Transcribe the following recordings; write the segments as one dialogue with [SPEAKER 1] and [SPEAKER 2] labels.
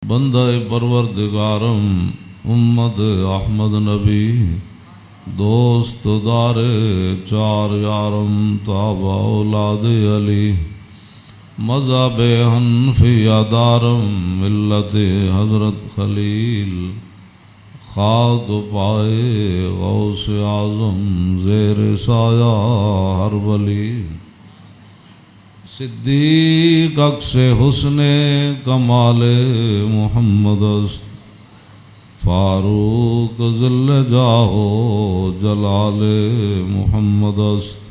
[SPEAKER 1] بندہ پروردگارم امت احمد نبی دوست دار چار یارم تابع اولاد علی مذہب حنفیہ دارم ملت حضرت خلیل خاک پائے غوث اعظم زیر سایہ ہر ولی صدیق عکس حسن کمال محمد است فاروق ذل جاہ جلال محمد است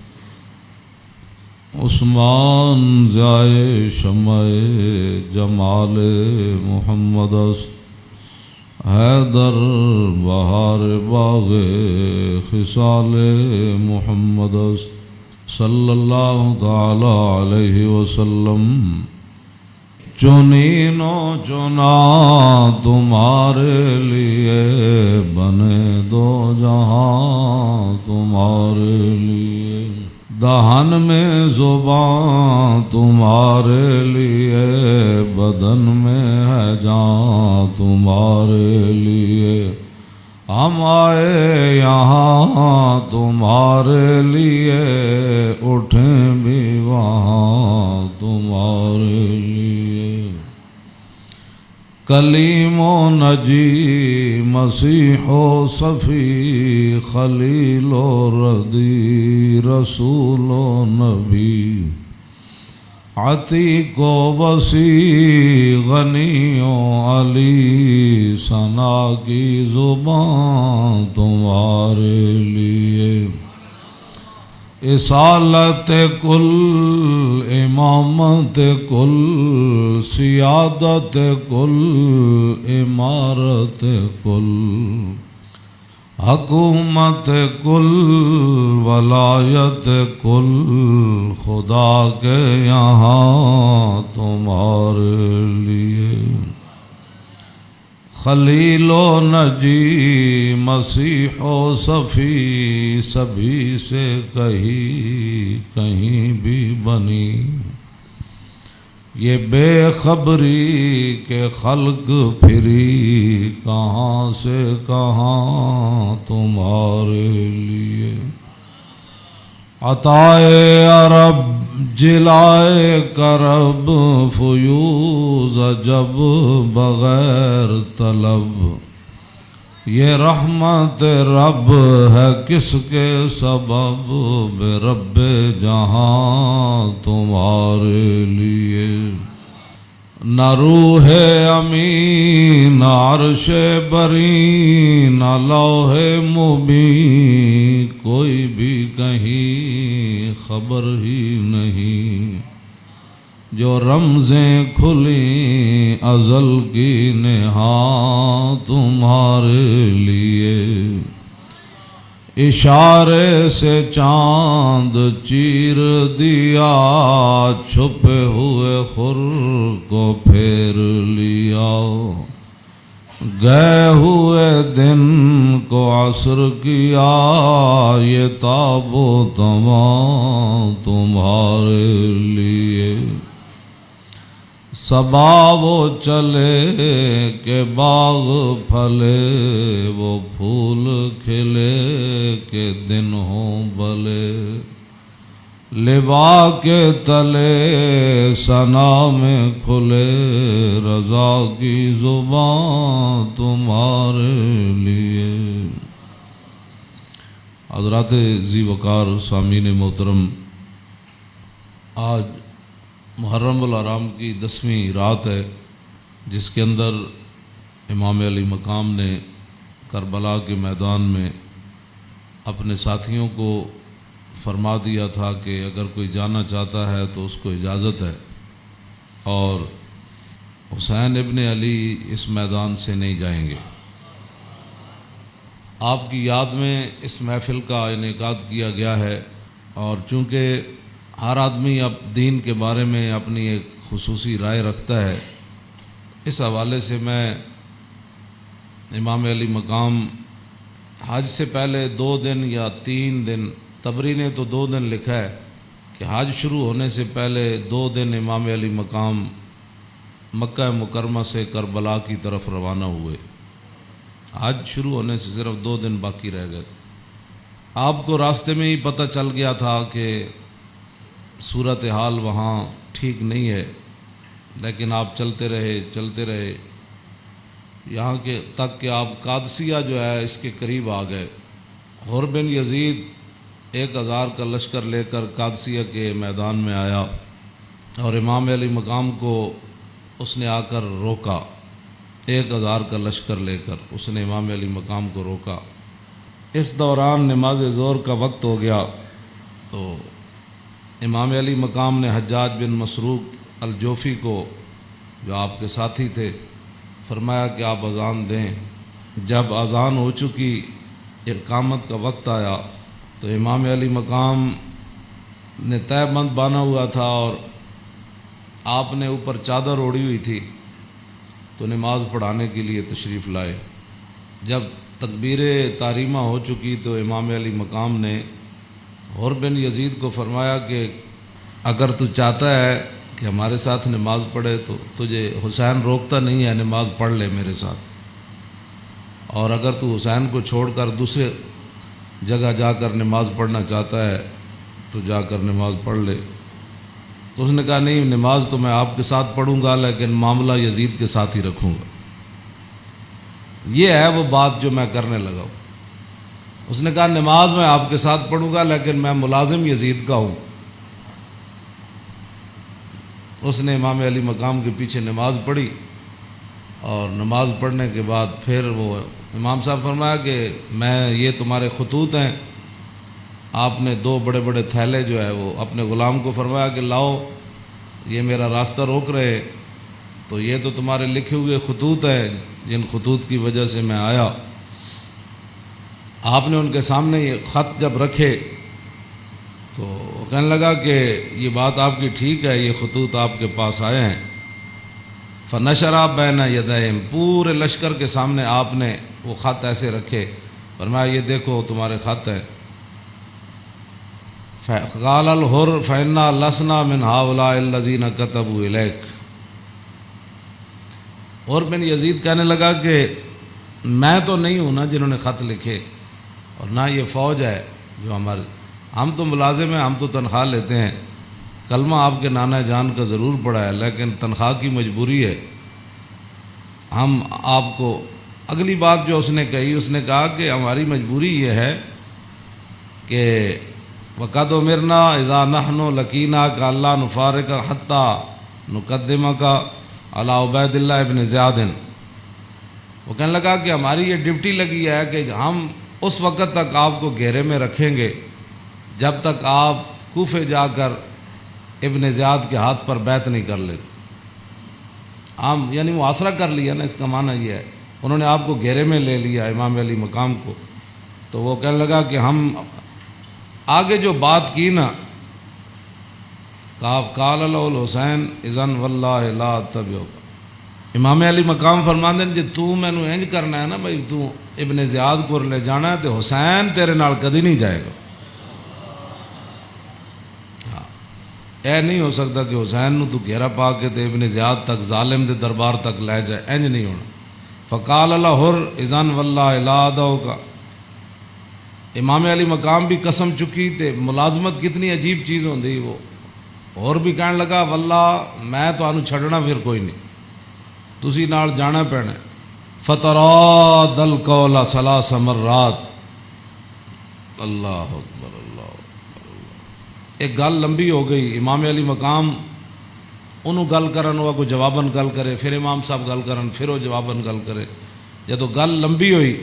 [SPEAKER 1] عثمان ضیائے شمع جمال محمد است حیدر بہار باغ خصال محمد است صلی اللہ تعالی علیہ وسلم چنین و چنا تمہارے لیے بنے دو جہاں تمہارے لیے دہن میں زبان تمہارے لیے بدن میں ہے جان تمہارے لیے ہم آئے یہاں تمہارے لیے اٹھیں بھی وہاں تمہارے لیے کلیم و نجی مسیح و صفی خلیل و ردی رسول و نبی عتیق و وسیع غنی و علی ثنا کی زبان تمہارے لیے اصالت کل امامت کل سیادت کل امارت کل حکومت کل ولایت کل خدا کے یہاں تمہارے لیے خلیل و نجی مسیح و صفی سبھی سے کہیں بھی بنی یہ بے خبری کے خلق پھری کہاں سے کہاں تمہارے لیے عطائے عرب جلائے کرب فیوز جب بغیر طلب یہ رحمت رب ہے کس کے سبب بے رب جہاں تمہارے لیے نہ روح امین عرش بری نہ لوح مبین کوئی بھی کہیں خبر ہی نہیں جو رمزیں کھلیں ازل کی نہاں تمہارے لیے اشارے سے چاند چیر دیا چھپے ہوئے خور کو پھیر لیا گئے ہوئے دن کو عصر کیا یہ تاب و تمام تمہارے لیے صبا وہ چلے کہ باغ پھلے وہ پھول کھلے کہ دن ہوں بلے لبا کے تلے ثنا میں کھلے رضا کی زبان تمہارے لیے حضرات ذی وقار سامعین محترم آج محرم الحرام کی 10ویں رات ہے جس کے اندر امام علی مقام نے کربلا کے میدان میں اپنے ساتھیوں کو فرما دیا تھا کہ اگر کوئی جانا چاہتا ہے تو اس کو اجازت ہے اور حسین ابن علی اس میدان سے نہیں جائیں گے۔ آپ کی یاد میں اس محفل کا انعقاد کیا گیا ہے اور چونکہ ہر آدمی اب دین کے بارے میں اپنی ایک خصوصی رائے رکھتا ہے، اس حوالے سے میں امام علی مقام حج سے پہلے 2 دن یا 3 دن، طبری نے تو 2 دن لکھا ہے کہ حج شروع ہونے سے پہلے 2 دن امام علی مقام مکہ مکرمہ سے کربلا کی طرف روانہ ہوئے۔ حج شروع ہونے سے صرف 2 دن باقی رہ گئے تھے۔ آپ کو راستے میں ہی پتہ چل گیا تھا کہ صورتحال وہاں ٹھیک نہیں ہے، لیکن آپ چلتے رہے یہاں کے تک کہ آپ قادسیہ جو ہے اس کے قریب آ گئے۔ حر بن یزید 1000 کا لشکر لے کر قادسیہ کے میدان میں آیا اور امام علی مقام کو اس نے آ کر روکا۔ 1000 کا لشکر لے کر اس نے امام علی مقام کو روکا۔ اس دوران نماز ظہر کا وقت ہو گیا تو امام علی مقام نے حجاج بن مسروق الجوفی کو، جو آپ کے ساتھی تھے، فرمایا کہ آپ اذان دیں۔ جب اذان ہو چکی، اقامت کا وقت آیا تو امام علی مقام نے تہہ بند باندھا ہوا تھا اور آپ نے اوپر چادر اوڑھی ہوئی تھی، تو نماز پڑھانے کے لیے تشریف لائے۔ جب تکبیر تحریمہ ہو چکی تو امام علی مقام نے حر بن یزید کو فرمایا کہ اگر تو چاہتا ہے کہ ہمارے ساتھ نماز پڑھے تو تجھے حسین روکتا نہیں ہے، نماز پڑھ لے میرے ساتھ، اور اگر تو حسین کو چھوڑ کر دوسرے جگہ جا کر نماز پڑھنا چاہتا ہے تو جا کر نماز پڑھ لے۔ تو اس نے کہا نہیں، نماز تو میں آپ کے ساتھ پڑھوں گا لیکن معاملہ یزید کے ساتھ ہی رکھوں گا۔ یہ ہے وہ بات جو میں کرنے لگا ہوں۔ اس نے کہا نماز میں آپ کے ساتھ پڑھوں گا لیکن میں ملازم یزید کا ہوں۔ اس نے امام علی مقام کے پیچھے نماز پڑھی، اور نماز پڑھنے کے بعد پھر وہ امام صاحب فرمایا کہ یہ تمہارے خطوط ہیں۔ آپ نے 2 بڑے بڑے تھیلے جو ہے وہ اپنے غلام کو فرمایا کہ لاؤ، یہ میرا راستہ روک رہے، تو یہ تو تمہارے لکھے ہوئے خطوط ہیں جن خطوط کی وجہ سے میں آیا۔ آپ نے ان کے سامنے یہ خط جب رکھے تو وہ کہنے لگا کہ یہ بات آپ کی ٹھیک ہے، یہ خطوط آپ کے پاس آئے ہیں۔ فنشرا بین یدیہم، پورے لشکر کے سامنے آپ نے وہ خط ایسے رکھے، فرمایا یہ دیکھو تمہارے خط ہیں۔ قال الحر فإنا لسنا من هؤلاء الذين كتبوا إليك۔ حر بن یزید کہنے لگا کہ میں تو نہیں ہوں نا جنہوں نے خط لکھے، اور نہ یہ فوج ہے جو ہم تو ملازم ہیں، ہم تو تنخواہ لیتے ہیں، کلمہ آپ کے نانا جان کا ضرور پڑا ہے لیکن تنخواہ کی مجبوری ہے۔ ہم آپ کو اگلی بات جو اس نے کہی، اس نے کہا کہ ہماری مجبوری یہ ہے کہ وَقَدْ أُمِرْنَا إِذَا نَحْنُ لَقِينَاكَ أَلَّا نُفَارِقَ حَتَّى نُقَدِّمَكَ عَلَى عُبَيْدِ اللَّهِ بْنِ زِيَادٍ۔ وہ کہنے لگا کہ ہماری یہ ڈیوٹی لگی ہے کہ ہم اس وقت تک آپ کو گھیرے میں رکھیں گے جب تک آپ کوفے جا کر ابن زیاد کے ہاتھ پر بیعت نہیں کر لیتے۔ ہم یعنی محاصرہ کر لیا نا، اس کا معنی یہ ہے انہوں نے آپ کو گھیرے میں لے لیا امام علی مقام کو۔ تو وہ کہنے لگا کہ ہم آگے جو بات کی نا، قال له الحسین اذن واللہ لا اتبعک، امام علی مقام فرماندے جی تو مینوں انج کرنا ہے نا بھائی، تو ابن زیاد کو لے جانا ہے تو حسین تیرے نال کدی نہیں جائے گا۔ اے نہیں ہو سکتا کہ حسین نو تو گھیرا پا کے تے ابن زیاد تک ظالم دے دربار تک لے جائے، انج نہیں ہونا۔ فقال الحر اذن واللہ لا ادعوک، امام علی مقام بھی قسم چکی تے ملازمت کتنی عجیب چیز ہوندی، وہ اور بھی کہنے لگا واللہ میں تانوں چھڈنا پھر کوئی نہیں، تسی نال جانا پینا۔ فتراد القول 3 مرات، اللہ اکبر اللہ اکبر۔ ایک گل لمبی ہو گئی، امام علی مقام انہوں گل کرن ہوا کوئی جواباً گل کرے، پھر امام صاحب گل کرن پھر وہ جواباً گل کرے۔ جدو گل لمبی ہوئی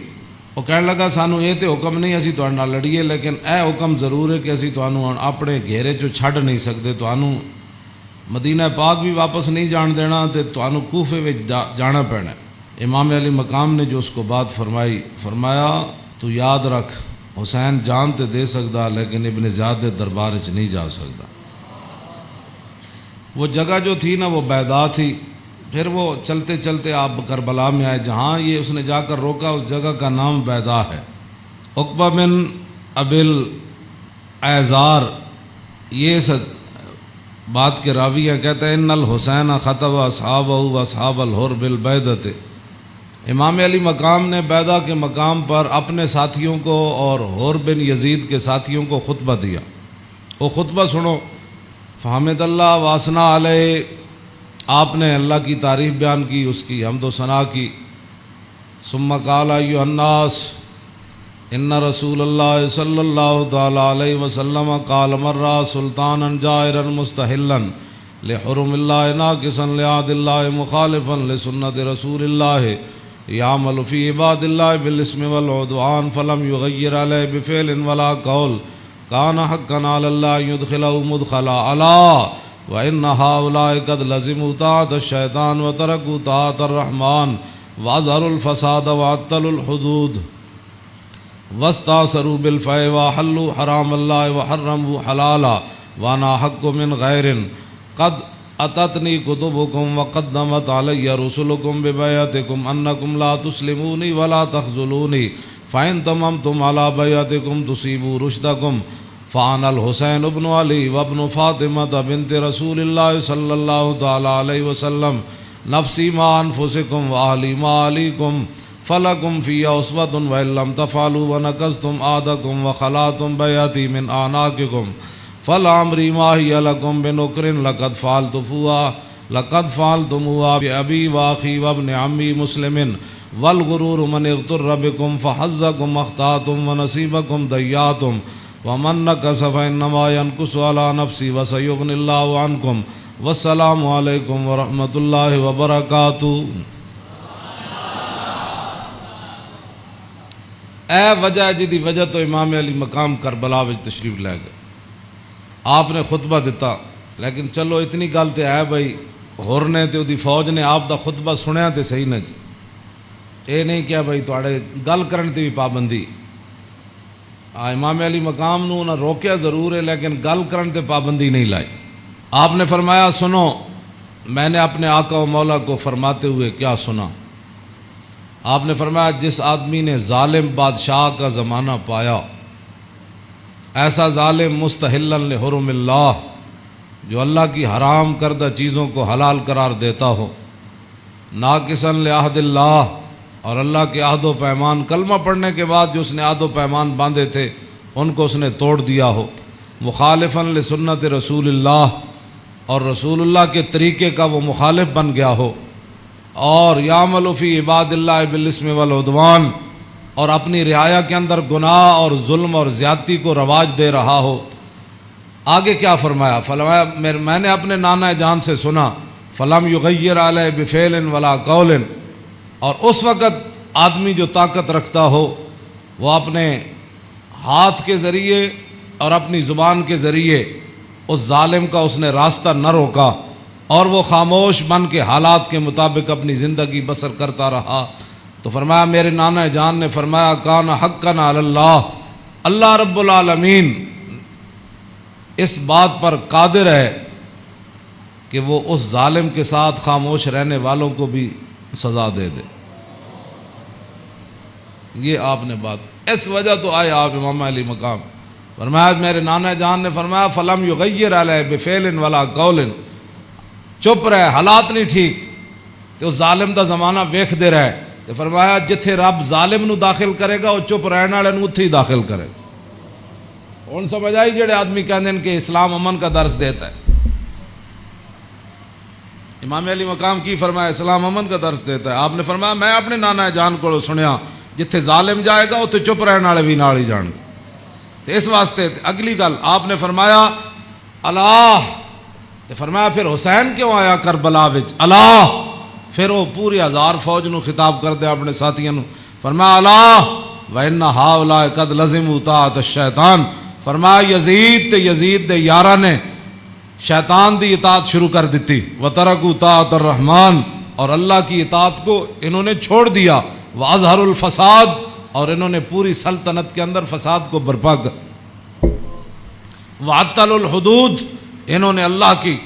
[SPEAKER 1] وہ کہنے لگا سانو یہ تو حکم نہیں اسی تہاڈے نال لڑیے، لیکن اے حکم ضرور ہے کہ اسی تانوں اپنے گھیرے چوں چھڈ نہیں سکتے، تانوں مدینہ پاک بھی واپس نہیں جان دینا تے تانوں کوفے وچ جانا پینا۔ امام علی مقام نے جو اس کو بات فرمائی، فرمایا تو یاد رکھ حسین جان تے دے سکتا لیکن ابن زیاد دے دربار وچ نہیں جا سکتا۔ وہ جگہ جو تھی نا وہ بیضا تھی۔ پھر وہ چلتے چلتے آپ کربلا میں آئے، جہاں یہ اس نے جا کر روکا اس جگہ کا نام بیضا ہے۔ عقبہ بن ابی الایزار یہ بات کے راوی ہیں، کہتے ہیں ان الحسین خطب اصحابہ و اصحاب الحر بالبیدۃ، امام علی مقام نے بیدہ کے مقام پر اپنے ساتھیوں کو اور حر بن یزید کے ساتھیوں کو خطبہ دیا۔ وہ خطبہ سنو۔ فحمد اللہ واسنا علیہ، آپ نے اللہ کی تعریف بیان کی، اس کی حمد و ثنا کی۔ ثم قال ایھا الناس ان رسول اللہ صلی اللہ تعالی علیہ وسلم قال مرہ سلطانا جائرا مستحلا لحرم اللہ ناقصا لعہد اللہ مخالفا لسنت رسول اللہ یعمل فی عباد اللہ بالاسم والعدوان فلم یغیر علیہ بفعل ولا قول کان حقا علی اللہ یدخلہ مدخلا علا وان ہؤلاء قد لزموا طاعۃ الشیطان وترکوا طاعۃ الرحمن واظہروا الفساد وعطلوا الحدود واستاثروا بالفیء وحلوا حرام اللہ وحرموا حلالا وانا حق من غیر قد اتتنی کتبکم وقدمت علی رسلکم ببیعتکم انکم لا تسلمونی ولا تخذلونی فإن تممتم على بیعتکم تصیبوا رشدکم فانا الحسین ابن علی وابن فاطمہ بنت رسول اللہ صلی اللہ تعالی علیہ وسلم نفسی ما انفسکم واہلی ما علیکم فلکم فی اسوۃ وإن لم تفعلوا ونقضتم عہدکم وخلعتم بیعتی من اعناقکم فلعمری ما ہی لکم بنکر لقد فعلتموها بأبی واخی وابن عمی مسلم والغرور من اغتر بکم فحظکم اخطأتم ونصیبکم ضیعتم ومن نکث فإنما ينکث علی نفسی وسیغنی اللہ عنکم والسلام علیکم ورحمۃ اللہ وبرکاتہ۔ اے وجہ جدی وجہ تو امام علی مقام کربلا وچ تشریف لے گئے، آپ نے خطبہ دیتا، لیکن چلو اتنی گل تے ہے بھائی ہور نے تے دی فوج نے آپ دا خطبہ سنیا تے صحیح نہ جی، اے نہیں کیا بھائی تواڈے گل کرن تے بھی پابندی۔ امام علی مقام نو نہ روکیا ضرور ہے لیکن گل کرن تے پابندی نہیں لائی۔ آپ نے فرمایا سنو، میں نے اپنے آقا و مولا کو فرماتے ہوئے کیا سنا؟ آپ نے فرمایا جس آدمی نے ظالم بادشاہ کا زمانہ پایا، ایسا ظالم مستحلا لحرم اللہ جو اللہ کی حرام کردہ چیزوں کو حلال قرار دیتا ہو، ناقصا لعہد اللہ اور اللہ کے عہد و پیمان، کلمہ پڑھنے کے بعد جو اس نے عہد و پیمان باندھے تھے ان کو اس نے توڑ دیا ہو، مخالفا لسنت رسول اللہ اور رسول اللہ کے طریقے کا وہ مخالف بن گیا ہو، اور یعمل فی عباد اللہ بالاسم والعدوان اور اپنی رعایا کے اندر گناہ اور ظلم اور زیادتی کو رواج دے رہا ہو۔ آگے کیا فرمایا؟ فرمایا میں نے اپنے نانا جان سے سنا فلم یغیر علیہ بفعل ولا قول، اور اس وقت آدمی جو طاقت رکھتا ہو وہ اپنے ہاتھ کے ذریعے اور اپنی زبان کے ذریعے اس ظالم کا اس نے راستہ نہ روکا اور وہ خاموش بن کے حالات کے مطابق اپنی زندگی بسر کرتا رہا، تو فرمایا میرے نانا جان نے فرمایا کان حقا علی اللہ، اللہ رب العالمین اس بات پر قادر ہے کہ وہ اس ظالم کے ساتھ خاموش رہنے والوں کو بھی سزا دے دے۔ یہ آپ نے بات، اس وجہ تو آئے آپ امام علی مقام۔ فرمایا میرے نانا جان نے فرمایا فلم یغیر علیہ بفعل ولا قول، چپ رہے، حالات نہیں ٹھیک تو ظالم دا زمانہ ویکھ دے رہے، تو فرمایا جتھے رب ظالم نو داخل کرے گا وہ چپ رہنے والے نو اتھے ہی داخل کرے گا۔ ہن سمجھ آئی جڑے آدمی کہندے ہیں کہ اسلام امن کا درس دیتا ہے، امام علی مقام کی فرمایا اسلام امن کا درس دیتا ہے؟ آپ نے فرمایا میں اپنے نانا جان کو سنیا جتھے ظالم جائے گا اتھے چپ رہنے والے بھی نال ہی جان گے۔ تو اس واسطے اگلی گل آپ نے فرمایا اللہ، تو فرمایا پھر حسین کیوں آیا کربلا وچ؟ اللہ، پھر وہ پوری ہزار فوج نو خطاب کردے اپنے ساتھیوں نو، فرمایا اللہ وَإِنَّ هَؤُلَاءِ قَدْ لَزِمُوا طَاعَةَ الشَّيْطَانِ، فرمایا یزید تے یزید دے یاراں نے شیطان دی اطاعت شروع کر دیتی، وَتَرَكُوا طَاعَةَ الرَّحْمَنِ اور اللہ کی اطاعت کو انہوں نے چھوڑ دیا، وَأَظْهَرُوا الْفَسَادِ اور انہوں نے پوری سلطنت کے اندر فساد کو برپا کر، وَعَطَّلُوا الْحُدُودِ انہوں نے اللہ کی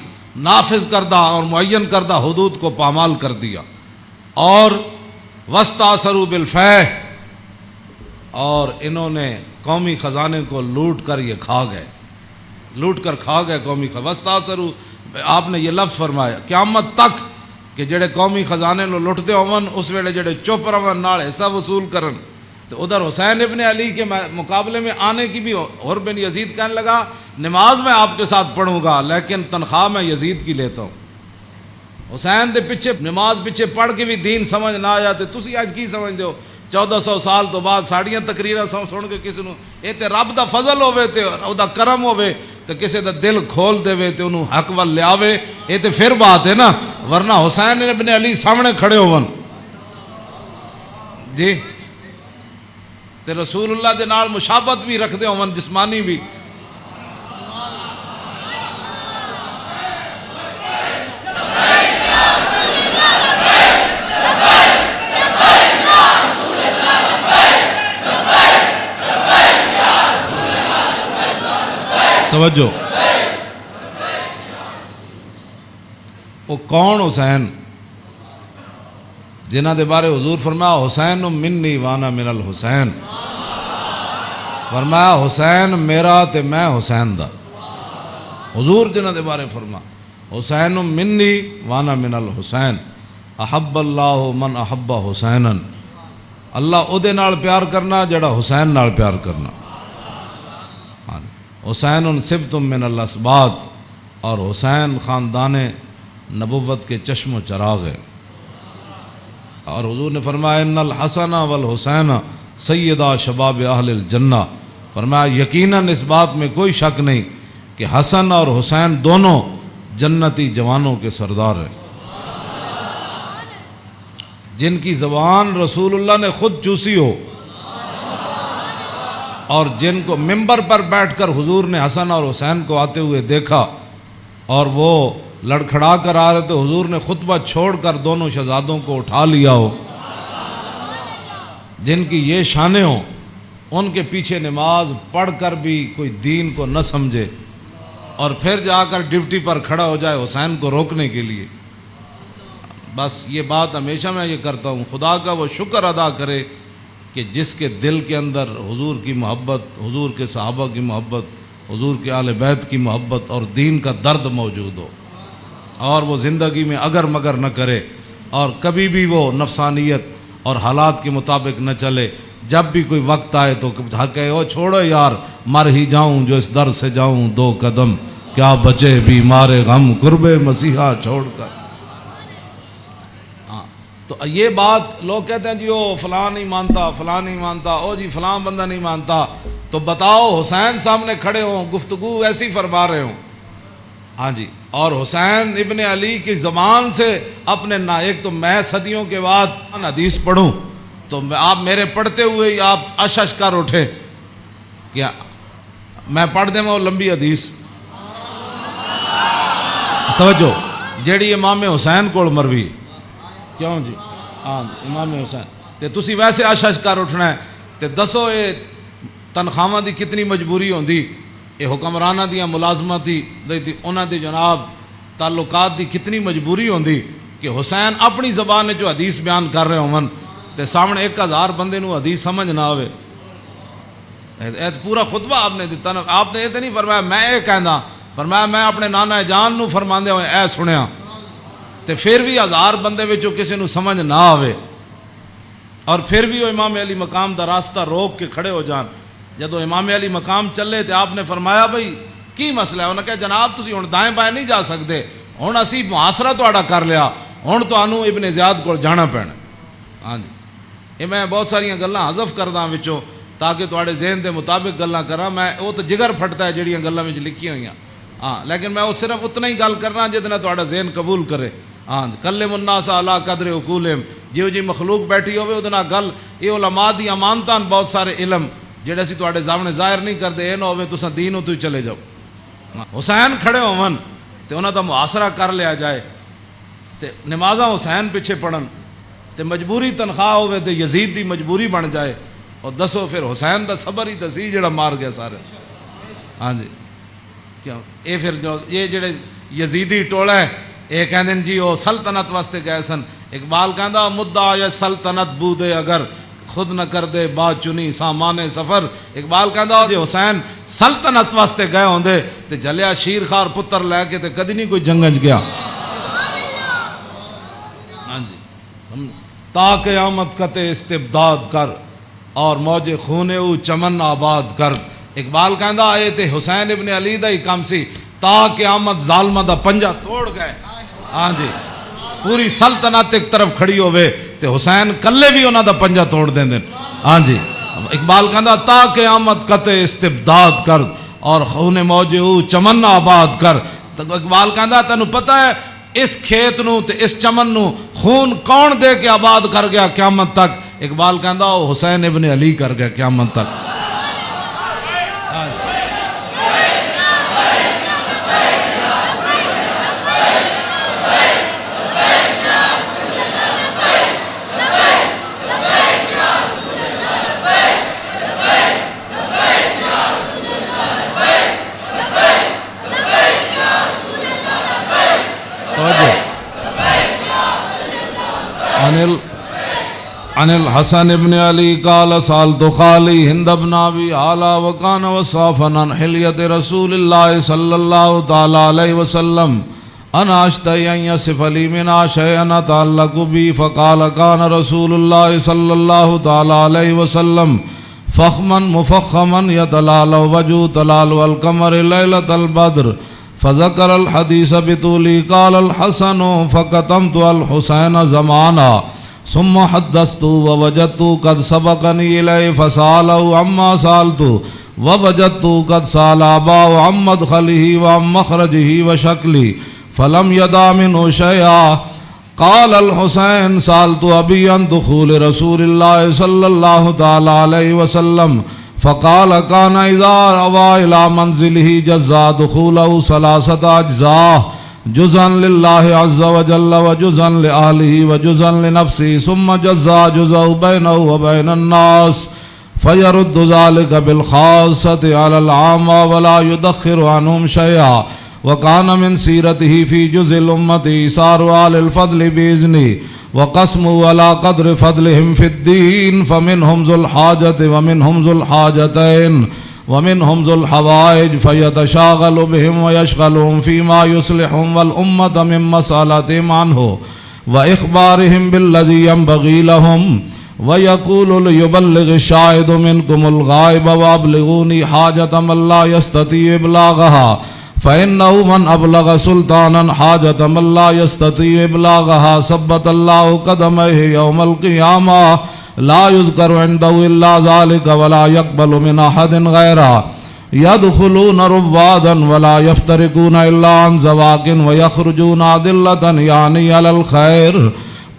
[SPEAKER 1] نافذ کردہ اور معین کردہ حدود کو پامال کر دیا، اور وَاسْتَأْثَرُوا بِالْفَيْءِ اور انہوں نے قومی خزانے کو لوٹ کر یہ کھا گئے، لوٹ کر کھا گئے قومی خزانے۔ وَاسْتَأْثَرُوا آپ نے یہ لفظ فرمایا قیامت تک کہ جڑے قومی خزانے نو لٹتے ہون اس ویلے جڑے چپ رہن نال حصہ وصول کرن، تو ادھر حسین ابن علی کے مقابلے میں آنے کی بھی اور بن یزید کہنے لگا نماز میں آپ کے ساتھ پڑھوں گا لیکن تنخواہ میں یزید کی لیتا ہوں۔ حسین دے پیچھے نماز پیچھے پڑھ کے بھی دین سمجھ نہ آیا تے تسی اج کی سمجھدے ہو 1400 سال تو بعد ساڑیاں تقریراں سن کے کسی نو اے تے رب دا فضل ہوے تے او دا کرم ہوے تے کسی دا دل کھول دے تے انہوں حق ول لیاوے، اے تے پھر بات ہے نا، ورنہ حسین ابن علی سامنے کھڑے ہون جی تے رسول اللہ دے نال مشابہت بھی رکھدے ہون جسمانی بھی۔ توجہ، وہ کون حسین جنہ دے بارے حضور فرمایا حسین منی وانا من الحسین، فرمایا حسین میرا تے میں حسین دا، حضور جنہ دے بارے فرما حسین منی وانا من الحسین، احب اللہ من احب حسینا، اللہ او دے نال پیار کرنا جڑا حسین نال پیار کرنا۔ حسین سبت من الاسباط، اور حسین خاندان نبوت کے چشم و چراغ ہے۔ اور حضور نے فرمایا ان الحسن والحسین سیدہ شباب اہل الجنہ، فرمایا یقیناً اس بات میں کوئی شک نہیں کہ حسن اور حسین دونوں جنتی جوانوں کے سردار ہیں، جن کی زبان رسول اللہ نے خود چوسی ہو، اور جن کو ممبر پر بیٹھ کر حضور نے حسن اور حسین کو آتے ہوئے دیکھا اور وہ لڑکھڑا کر آ رہے تو حضور نے خطبہ چھوڑ کر دونوں شہزادوں کو اٹھا لیا ہو، جن کی یہ شانیں ہوں، ان کے پیچھے نماز پڑھ کر بھی کوئی دین کو نہ سمجھے اور پھر جا کر ڈیوٹی پر کھڑا ہو جائے حسین کو روکنے کے لیے۔ بس یہ بات ہمیشہ میں یہ کرتا ہوں، خدا کا وہ شکر ادا کرے کہ جس کے دل کے اندر حضور کی محبت، حضور کے صحابہ کی محبت، حضور کے اہل بیت کی محبت اور دین کا درد موجود ہو، اور وہ زندگی میں اگر مگر نہ کرے اور کبھی بھی وہ نفسانیت اور حالات کے مطابق نہ چلے، جب بھی کوئی وقت آئے تو کہے او چھوڑو یار مر ہی جاؤں جو اس در سے جاؤں دو قدم، کیا بچے بیمار غم قرب مسیحا چھوڑ کر۔ تو یہ بات لوگ کہتے ہیں جی او فلاں نہیں مانتا، فلاں نہیں مانتا، او جی فلاں بندہ نہیں مانتا، تو بتاؤ حسین سامنے کھڑے ہوں گفتگو ایسی فرما رہے ہوں، ہاں جی، اور حسین ابن علی کی زبان سے اپنے ایک تو میں صدیوں کے بعد حدیث پڑھوں تو آپ میرے پڑھتے ہوئے آپ اشش کر اٹھے، کیا میں پڑھ دیں وہ لمبی حدیث، توجہ جیڑی امام حسین کو مروی، کیوں جی ہاں امام حسین تے تسی ویسے اشش کر اٹھنا ہے تے دسو یہ تنخواہاں دی کتنی مجبوری ہوندی، یہ حکمرانہ دیاں ملازمت دی انہاں دی جناب تعلقات دی کتنی مجبوری ہوندی کہ حسین اپنی زبان جو حدیث بیان کر رہے ہوں تے سامنے 1000 بندے نو حدیث سمجھ نہ آوے۔ پورا خطبہ آپ نے دیتا نا، آپ نے یہ تو نہیں فرمایا میں یہ کہنا، فرمایا میں اپنے نانا جان نو فرماندے ہوئے اے سنیا، تے پھر بھی 1000 بندے وچوں کسی نو سمجھ نہ آوے اور پھر بھی وہ امام علی مقام دا راستہ روک کے کھڑے ہو جان۔ جدو امام علی مقام چلے تے آپ نے فرمایا بھئی کی مسئلہ ہے؟ انہوں نے کہا جناب تسی ہن دائیں بائیں نہیں جا سکتے، ہن اسی محاصرہ تہاڈا کر لیا، ہن تانوں ابن زیاد کول جانا پینا۔ ہاں جی، یہ میں بہت ساری گلاں حذف کردا وچوں تاکہ تہاڈے ذہن دے مطابق گلاں کراں، میں وہ تو جگر پھٹتا ہے جڑیاں گلاں وچ لکھی ہوئیاں، ہاں لیکن میں وہ صرف اتنا ہی گل کرنا جہدے نال تہاڈا ذہن قبول کرے۔ ہاں کلم الناس علی قدر عقولہم، جیو جی مخلوق بیٹھی ہوئے وہ گل، یہ علماء دی امانتاں بہت سارے علم جڑے اسی تواڈے سامنے ظاہر نہیں کرتے، یہ نہ ہوئے تساں دینوں تو ہی چلے جاؤ۔ حسین کھڑے ہون تے انہاں دا محاصرہ کر لیا جائے تے نمازاں حسین پیچھے پڑھن تے مجبوری تنخواہ ہوئے تے یزید دی مجبوری بن جائے، اور دسو پھر حسین دا صبر ہی تے سی جڑا مار گیا سارے۔ ہاں جی کیوں یہ پھر جو یہ جڑے یزیدی ٹولا ہے یہ کہندے جی وہ سلطنت واسطے گئے سن، اقبال کہندا مدعا یا سلطنت بودے اگر خود نہ کر دے بات چنی سامان سفر. اقبال کہندا جے حسین سلطنت واسطے گئے ہوندے تے جلیا شیر خار پتر لے کے تے کدی نہیں کوئی جنگج گیا. ہاں جی تا قیامت قطع استبداد کر اور موج خون او چمن آباد کر. اقبال کہندا اے تے حسین ابن علی دا ہی کام سی تا قیامت ظالمہ دا پنجا توڑ گئے. ہاں جی پوری سلطنت ایک طرف کھڑی ہوئے تے حسین کلے بھی انہاں دا پنجا توڑ دیں دیں. ہاں جی اقبال کہندا تا قیامت قطع استبداد کر اور خون موج او چمن آباد کر. اقبال کہندا تینوں پتہ ہے اس کھیت نو تے اس چمن نو خون کون دے کے آباد کر گیا قیامت تک؟ اقبال کہندا وہ حسین ابن علی کر گیا قیامت تک. عن الحسن ابن علی قال سالت خالی ہند بن ابی اعلی وکان وصافا عن حلیت رسول اللہ صلی اللہ تعالی علیہ وسلم انا اشتہی ان یصف لی منا شیئا تعلق بی فقال کان رسول اللہ صلی اللہ تعالی علیہ وسلم فخما مفخما یتلال وجو تلال القمر لیلۃ البدر فذکر الحدیث بطولی قال الحسن فقتمت الحسین زمانا ثم حدثت ووجدت قد سبقني إليه فسأله عما سألت ووجدت قد سأل أباه عن مدخله وعن مخرجه وشكله فلم يدع منه شيئا. قال الحسين سألت أبي عن دخول رسول الله صلى الله تعالى عليه وسلم فقال كان إذا أوى إلى منزله جزا دخوله 3 أجزاء جزءا لله عز وجل وجزءا لأهله وجزءا لنفسه ثم جزا جزء بينه وبين الناس فيرد ذلك بالخاصة على العامة ولا يدخر عنهم شيئا. وكان من سيرته في جزء الأمة إيثار آل الفضل بإذنه وقسمه على قدر فضلهم في الدين فمنهم ذو الحاجة ومنهم ذو الحاجتين ومنهم ذو الحوائج فيتشاغل بهم ويشغلهم فيما يصلحهم والأمة من مسألتهم عنه وإخبارهم بالذي ينبغي لهم ويقول ليبلغ الشاهد منكم الغائب وأبلغوني حاجة من لا يستطيع إبلاغها فإنه من أبلغ سلطانا حاجة من لا يستطيع إبلاغها ثبت الله قدميه يوم القيامة لا يذكر عنده إلا ذلك ولا يقبل من أحد غيره يدخلون روادا ولا يفترقون إلا عن زواق ويخرجون أدلة يعني على الخير.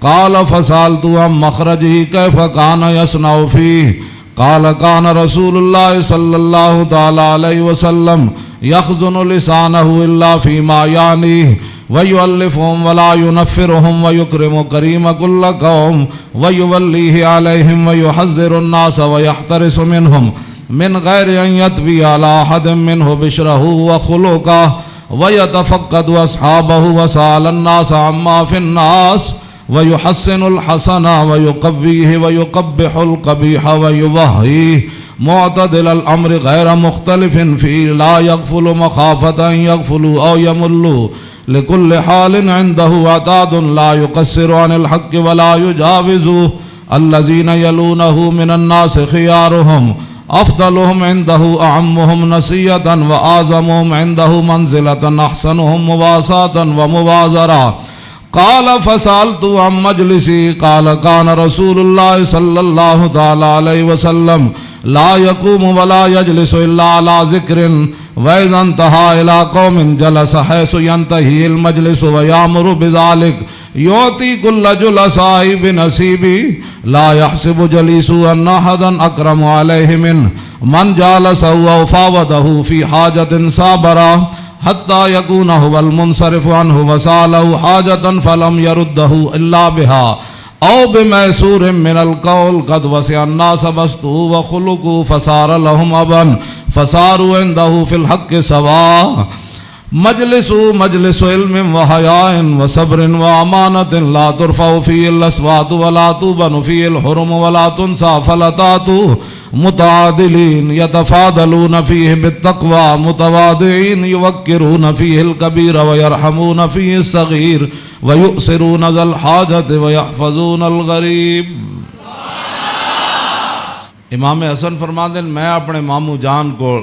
[SPEAKER 1] قال فسألت عن مخرجه كيف كان يصنع فيه قال كان رسول الله صلى الله تعالى عليه وسلم يخزن لسانه إلا فيما يعنيه ويؤلفهم ولا ينفرهم ويكرم كريم كل قوم ويوليه عليهم ويحذر الناس ويحترس منهم من غير أن يتبي على أحد منه بشره وخلقه ويتفقد أصحابه وسأل الناس عما في الناس ويحسن الحسن ويقويه ويقبح القبيح ويوهيه معتدل الأمر غير مختلف فيه لا يغفل مخافة أن يغفلوا أو يملوا لكل حال عنده عتاد لا يقصر عن الحق ولا يجاوزه الذين يلونه من الناس خيارهم أفضلهم عنده أعمهم نسية وأعظمهم عنده منزلة أحسنهم مواساة ومبازرة. قال فسألت عن مجلسي قال كان رسول الله صلى الله تعالى عليه وسلم لا يقوم ولا يجلس إلا على ذكر وإذا انتهى إلى قوم جلس حيث ينتهي المجلس ويأمر بذلك يعطي كل جلساء بنصيبه لا يحسب جليسه أن أحدا أكرم عليه منه من جالسه أو فاوضه في حاجة صابرة حتى يكون هو المنصرف عنه وسأله حاجة فلم يرده إلا بها أو بميسور من القول قد وسع الناس بسطه وخلقه فصار لهم أبا فصاروا عنده في الحق سواء مجلس علم و حیاء و صبر و امانت لا ترفع فيه الاصوات ولا تبن فيه الحرم ولا تنسى فلتات متعادلين يتفاضلون فيه بالتقوى متواضعين يوقرون فيه الكبير ويرحمون فيه الصغير ويؤثرون ذا الحاجة ويحفظون الغریب۔ امام حسن فرماندے میں اپنے ماموں جان کو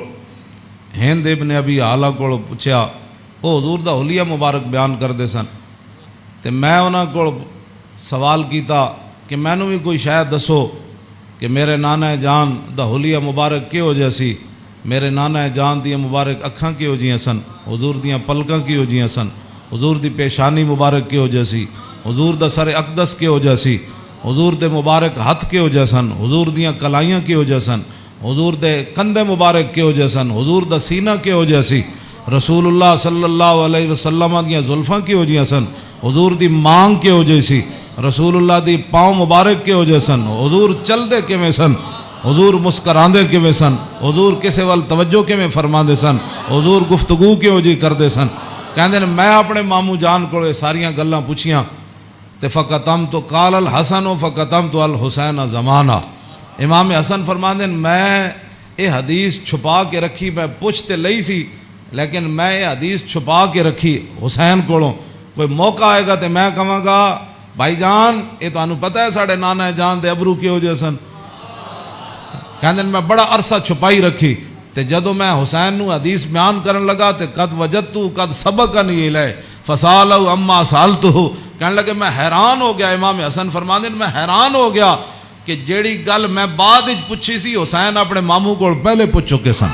[SPEAKER 1] ہند ابن ابی حالہ کو پوچھا، وہ حضور دا حلیہ مبارک بیان کردے سن، تے میں انہاں کو سوال کیتا کہ مینوں بھی کوئی شاید دسو کہ میرے نانا جان دا حلیہ مبارک کیہو جہا سی، میرے نانا جان دیاں مبارک اکھاں کیہو جیاں سن، حضور دیاں پلکاں کیہو جیاں سن، حضور دی پیشانی مبارک کیہو جہا سی، حضور دا سر اقدس کیہو جہا سی، حضور دے مبارک ہتھ کیہو جہا سن، حضور دیاں کلائیاں کیہو جہا سن، حضور دے کندھے مبارک کیہو جہا سن، حضور دا سینہ کیہو جہا سی، رسول اللہ صلی اللہ علیہ وسلم دیاں زلفاں کیہو جہاں سن، حضور دی مانگ کیہو جہی سی، رسول اللہ دی پاؤں مبارک کیہو جہے سن، حضور چل دے کیویں سن، حضور مسکراندے کیویں سن، حضور کسے وال توجہ کیویں فرماندے سن، حضور گفتگو کیہو جی کردے سن۔ کہندے نے میں اپنے ماموں جان کو ساریاں گلاں پوچھیاں تے فقطمت قال الحسن فقطمت الحسین زمانہ۔ امام حسن فرماندے میں یہ حدیث چھپا کے رکھی، میں پوچھ تے لئی سی لیکن میں یہ حدیث چھپا کے رکھی حسین کولوں، کوئی موقع آئے گا تے میں کہاں گا بھائی جان یہ تو انہوں پتہ ہے ساڑھے نانا جان دے ابرو کیہو جہے سن۔ کہندے میں بڑا عرصہ چھپائی رکھی تے جدو میں حسین نو حدیث بیان کرن لگا تے قد وجدتو قد سبقنی الیہ فسالو اما سالتو، کہنے لگے میں حیران ہو گیا۔ امام حسن فرماندے میں حیران ہو گیا کہ جیڑی گل میں بعد وچ پوچھی سی حسین اپنے ماموں کو پہلے پوچھ چکے سن۔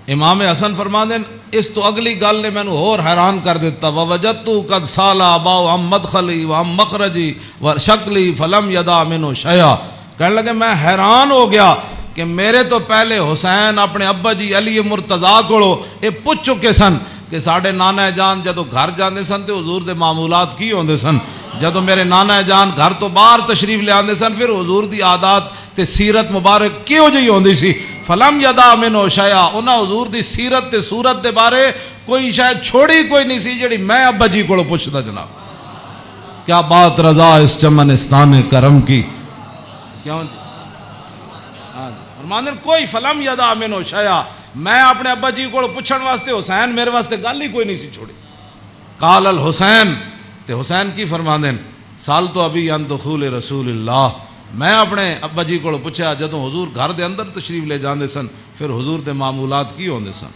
[SPEAKER 1] امام حسن فرماندے اس تو اگلی گل نے مینوں اور حیران کر دیتا، ووجدت قد سالا باؤ ام مدخلی و ام مخرجی و شکلی فلم یدا منو شیا۔ کہنے لگے میں حیران ہو گیا کہ میرے تو پہلے حسین اپنے ابا جی علی مرتضیٰ کو یہ پوچھ چکے سن کہ ساڑھے نانا جان جدو گھر جاندے سن تے حضور دے معمولات کی ہوندے سن، جدو میرے نانا جان گھر تو باہر تشریف لے آندے سن پھر حضور دی عادات تے سیرت مبارک کیوں جی ہوندی سی۔ فلم یدا منو شیا، انہاں حضور دی سیرت تے صورت دے بارے کوئی شاید چھوڑی کوئی نہیں سی جڑی میں ابا جی کو پوچھتا جناب۔ کیا بات رضا اس چمنستان کرم کی، کیوں جی فرماندے کوئی فلم یدا منو شیا، میں اپنے ابا جی کو پوچھن واسطے حسین میرے واسطے گل ہی کوئی نہیں سی چھوڑی۔ قال الحسین، تے حسین کی فرماندے سال تو ابھی ان دخول رسول اللہ، میں اپنے ابا جی کو پوچھا جدوں حضور گھر دے اندر تشریف لے جاندے سن پھر حضور دے معمولات کی ہوندے سن،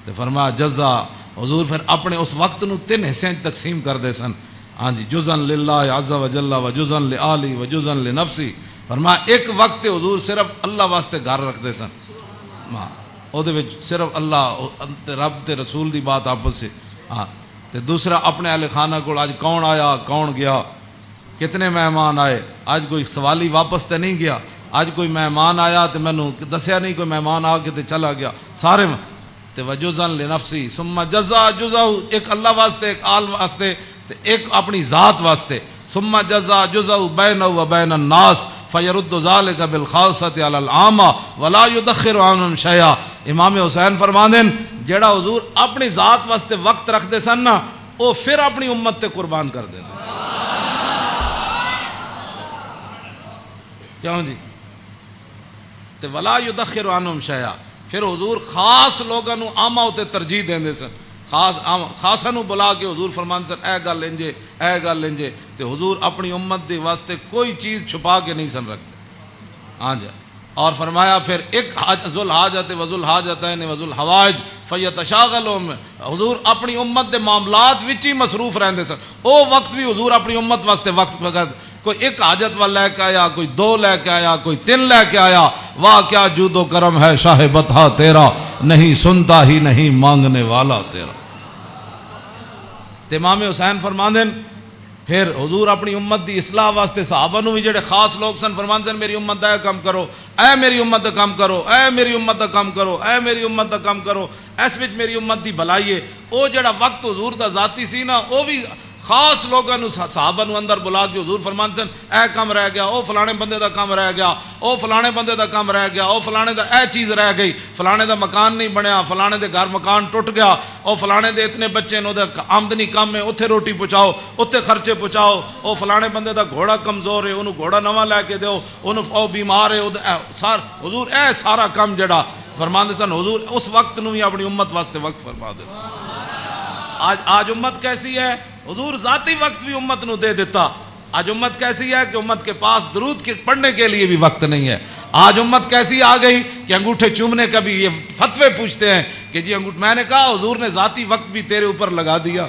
[SPEAKER 1] تے فرمایا جزا، حضور پھر اپنے اس وقت نو 3 حصے تقسیم کر دے سن، ہاں جی، جزءا للہ عز و جل و جزءا لآلی و جزءا لنفسی۔ فرمایا ایک وقت حضور صرف اللہ واسطے گھر رکھ دے سن، او دے وچ صرف اللہ رب تے رسول دی بات آپس سے، ہاں تے دوسرا اپنے اہل خانہ کو آج کون آیا کون گیا، کتنے مہمان آئے، آج کوئی سوالی واپس تے نہیں گیا، آج کوئی مہمان آیا تے مینوں دسیا نہیں کوئی مہمان آ کے تے چلا گیا، سارے تے وجزا لنفسی ثم جزا جزا، ایک اللہ واسطے ایک آل واسطے تے ایک اپنی ذات واسطے، ثم جزا جزا بینہ و بین الناس فیرد ذالک بالخاصۃ علی العامہ ولا یدخر عنہم شیئا۔ امام حسین فرماندے جیڑا حضور اپنی ذات واسطے وقت رکھ دے سن نا وہ پھر اپنی امت تے قربان کر دے سن، کیوں جی، تے ولا یدخر عنہم شیئا، پھر حضور خاص لوگاں نو عامہ تے ترجیح دیندے سن، خاصاں نو بلا کے حضور فرمان سن اے گل انجے اے گل انجے، تے حضور اپنی امت دے واسطے کوئی چیز چھپا کے نہیں سن رکھتے، ہاں جی۔ اور فرمایا پھر ایک ذو الحاجت و ذو الحاجتین و ذو الحوائج فیتشاغلون، حضور اپنی امت دے معاملات وچ ہی مصروف رہندے سن، او وقت بھی حضور اپنی امت واسطے وقت کوئی ایک حاجت والا لے کے آیا, کوئی دو لے کے آیا, کوئی تین لے کے آیا. واہ کیا جود و کرم ہے شاہ بطحا تیرا, نہیں سنتا ہی نہیں مانگنے والا تیرا. تے امام حسین فرماندے پھر حضور اپنی امت دی اصلاح واسطے صحابہ نو بھی جڑے خاص لوگ سن فرماندے سن میری امت دا کام کرو, اے میری امت دا کام کرو, اے میری امت دا کام کرو, اے میری امت دا کام کرو. اس وچ میری امت دی بھلائی ہے. او جڑا وقت حضور دا ذاتی سی نا, او بھی خاص لوگوں نو صحابہ نو اندر بلا کے حضور فرماندے سن اے کام رہ گیا, او فلانے بندے دا کام رہ گیا, او فلانے بندے دا کام رہ گیا, او فلانے دا اے چیز رہ گئی, فلانے دا مکان نہیں بنیا, فلانے دے گھر مکان ٹوٹ گیا, او فلانے دے اتنے بچے نو دے آمدنی کم ہے, اوتھے روٹی پہنچاؤ, اوتھے خرچے پہنچاؤ, او فلانے بندے دا گھوڑا کمزور ہے, انہوں گھوڑا نواں لے کے دیو, انہوں او بیمار ہے, حضور اے سارا کام جڑا فرماندے سن حضور اس وقت نو ہی اپنی امت واسطے وقت فرما دے. آج امت کیسی ہے؟ حضور ذاتی وقت بھی امت نو دے دیتا. آج امت کیسی ہے کہ امت کے پاس درود پڑھنے کے لیے بھی وقت نہیں ہے. آج امت کیسی آ گئی کہ انگوٹھے چومنے کا بھی یہ فتوے پوچھتے ہیں کہ جی میں نے کہا حضور نے ذاتی وقت بھی تیرے اوپر لگا دیا.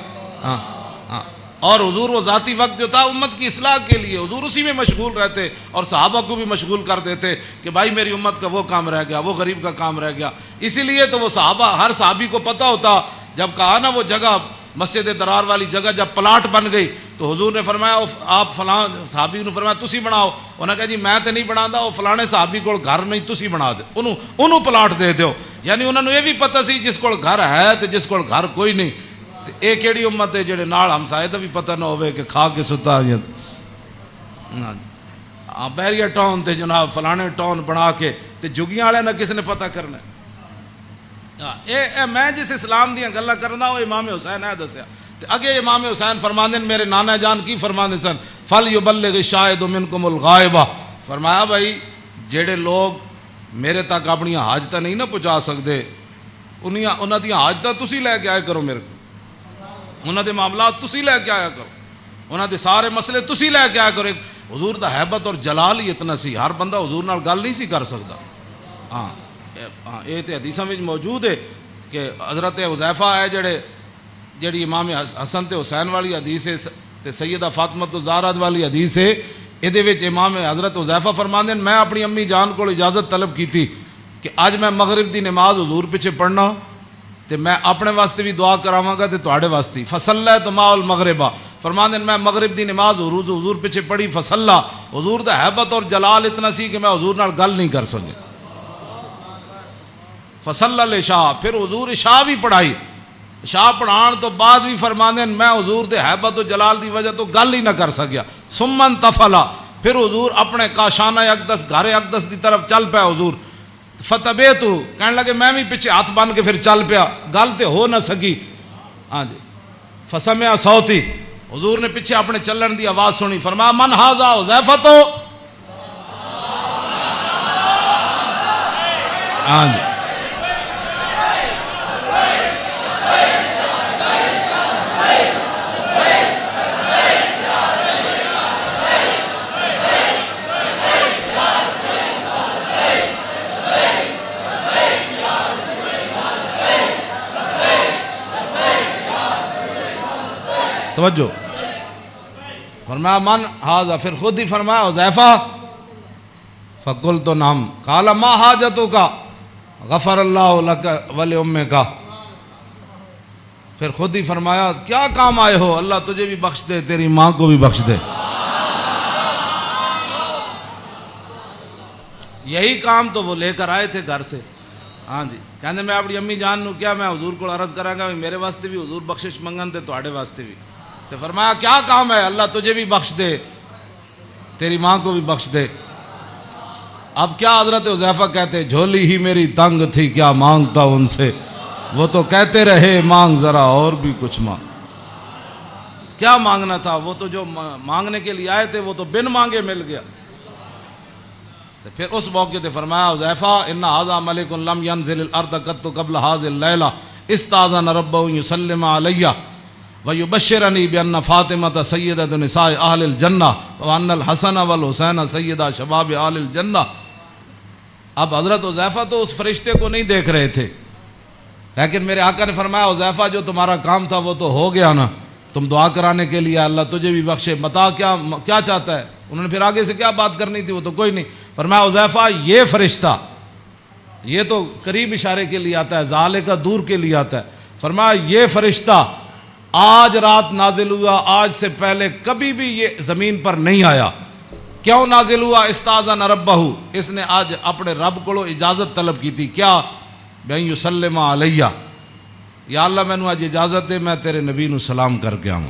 [SPEAKER 1] اور حضور وہ ذاتی وقت جو تھا امت کی اصلاح کے لیے, حضور اسی میں مشغول رہتے اور صحابہ کو بھی مشغول کر دیتے کہ بھائی میری امت کا وہ کام رہ گیا, وہ غریب کا کام رہ گیا. اسی لیے تو وہ صحابہ, ہر صحابی کو پتہ ہوتا جب کہا نا وہ جگہ مسجد درار والی جگہ جب پلاٹ بن گئی تو حضور نے فرمایا آپ فلاں صحابی نے فرمایا تسی بناؤ. انہوں نے کہا جی میں تو نہیں بنا, وہ فلانے صحابی کو گھر نہیں تسی بنا دے, انہوں پلاٹ دے دیو. یعنی انہوں نے یہ بھی پتہ سی جس کو گھر ہے تو جس کو گھر کوئی نہیں. یہ کیڑی امت ہے جڑے نال ہمسائے دا بھی پتہ نہ ہوئے کہ کھا کے ستا بیریا ٹاؤن تے جناب فلانے ٹاؤن بنا کے تے جگیاں والے نہ کس نے پتہ کرنا. میں جس اسلام دیاں گلاں کرنا وہ امام حسین ہے دسیا. اگے امام حسین فرماندے میرے نانا جان کی فرماندے سن فَلْيُبَلِّغِ الشَّاهِدُ مِنْكُمُ الْغَائِبَ. فرمایا بھائی جڑے لوگ میرے تک اپنی حاجتاں نہیں نہ پہنچا سکتے انہاں دی حاجتاں تسی لے کے آئے کرو, میرے کو انہاں دے معاملات تسی لے کے آیا کرو, انہاں دے سارے مسئلے تسی لے کے آیا کرو. حضور دا حیبت اور جلال ہی اتنا سی, ہر بندہ حضور نال گل نہیں سی کر سکتا. ہاں یہ تو حدیثاں میں موجود ہے کہ حضرت حذیفہ ہے جڑی امام حسن تے حسین والی حدیث ہے تے سیدہ فاطمہ الزہرا والی حدیث ہے. یہ وچ امام حضرت حذیفہ فرماندے میں اپنی امی جان کو اجازت طلب کی تھی کہ اج میں مغرب دی نماز حضور پیچھے پڑھنا تے میں اپنے واسطے بھی دعا کراواں گا تے تواڈے واسطے. فصلیت مع المغربہ فرماندے میں مغرب دی نماز حضور پیچھے پڑھی. فصلا حضور دا حیبت اور جلال اتنا سی کہ میں حضور نال گل نہیں کر سکے. فصلی العشاء پھر حضور عشاء بھی پڑھائی. عشاء پڑھان تو بعد بھی فرماندے میں حضور دے حیبت و جلال دی وجہ تو گل ہی نہ کر سکیا. ثم انتفلا پھر حضور اپنے کاشانہ اقدس گھر اقدس دی طرف چل پیا. حضور فتبیتو کہنے لگے میں بھی پیچھے ہاتھ بن کے پھر چل پیا, گل تے ہو نہ سکی. ہاں جی فسمع صوتی حضور نے پیچھے اپنے چلن دی آواز سنی. فرمایا من ھذا حذیفہ تو. ہاں جی توجہ. فرمایا من ھذا پھر خود ہی فرمایا حذیفہ. فقلت نعم قال ما حاجتک غفر اللہ لک ولأمک. پھر خود ہی فرمایا کیا کام آئے ہو, اللہ تجھے بھی بخش دے تیری ماں کو بھی بخش دے. یہی کام تو وہ لے کر آئے تھے گھر سے. ہاں جی کہندے میں اپنی امی جان نو کیا میں حضور کو عرض کراں گا میرے واسطے بھی حضور بخشش منگن تے تواڈے واسطے بھی. تو فرمایا کیا کام ہے, اللہ تجھے بھی بخش دے تیری ماں کو بھی بخش دے. اب کیا حضرت حذیفہ کہتے جھولی ہی میری تنگ تھی کیا مانگتا ان سے, وہ تو کہتے رہے مانگ ذرا اور بھی کچھ مانگ. کیا مانگنا تھا, وہ تو جو مانگنے کے لیے آئے تھے وہ تو بن مانگے مل گیا. تو پھر اس موقع تے فرمایا حذیفہ ان ھذا ملک لم ينزل الارض قط قبل هذه الليله استاذن ربه يسلم علي ويبشرني بان فاطمه سيده نساء اهل الجنه وان الحسن والحسين سيدا شباب اهل الجنه. اب حضرت حذیفہ تو اس فرشتے کو نہیں دیکھ رہے تھے, لیکن میرے آقا نے فرمایا حذیفہ جو تمہارا کام تھا وہ تو ہو گیا نا. تم دعا کرانے کے لیے اللہ تجھے بھی بخشے، متا کیا چاہتا ہے؟ انہوں نے پھر آگے سے کیا بات کرنی تھی، وہ تو کوئی نہیں۔ فرمایا حذیفہ یہ فرشتہ، یہ تو قریب اشارے کے لیے آتا ہے، ذالک کا دور کے لیے آتا ہے، فرمایا یہ فرشتہ آج رات نازل ہوا، آج سے پہلے کبھی بھی یہ زمین پر نہیں آیا۔ کیوں نازل ہوا؟ استاذن ربہ، اس نے آج اپنے رب کو اجازت طلب کی تھی، کیا؟ بین یسلم علیہ، یا اللہ میں نے آج اجازت دے میں تیرے نبی نو سلام کر کے آؤں۔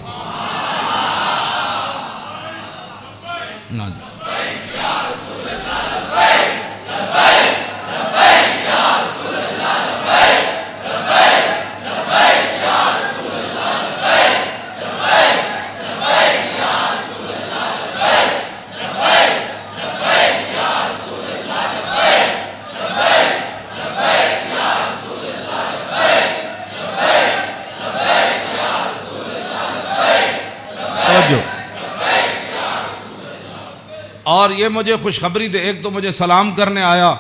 [SPEAKER 1] اور یہ مجھے خوشخبری دے، ایک تو مجھے سلام کرنے آیا،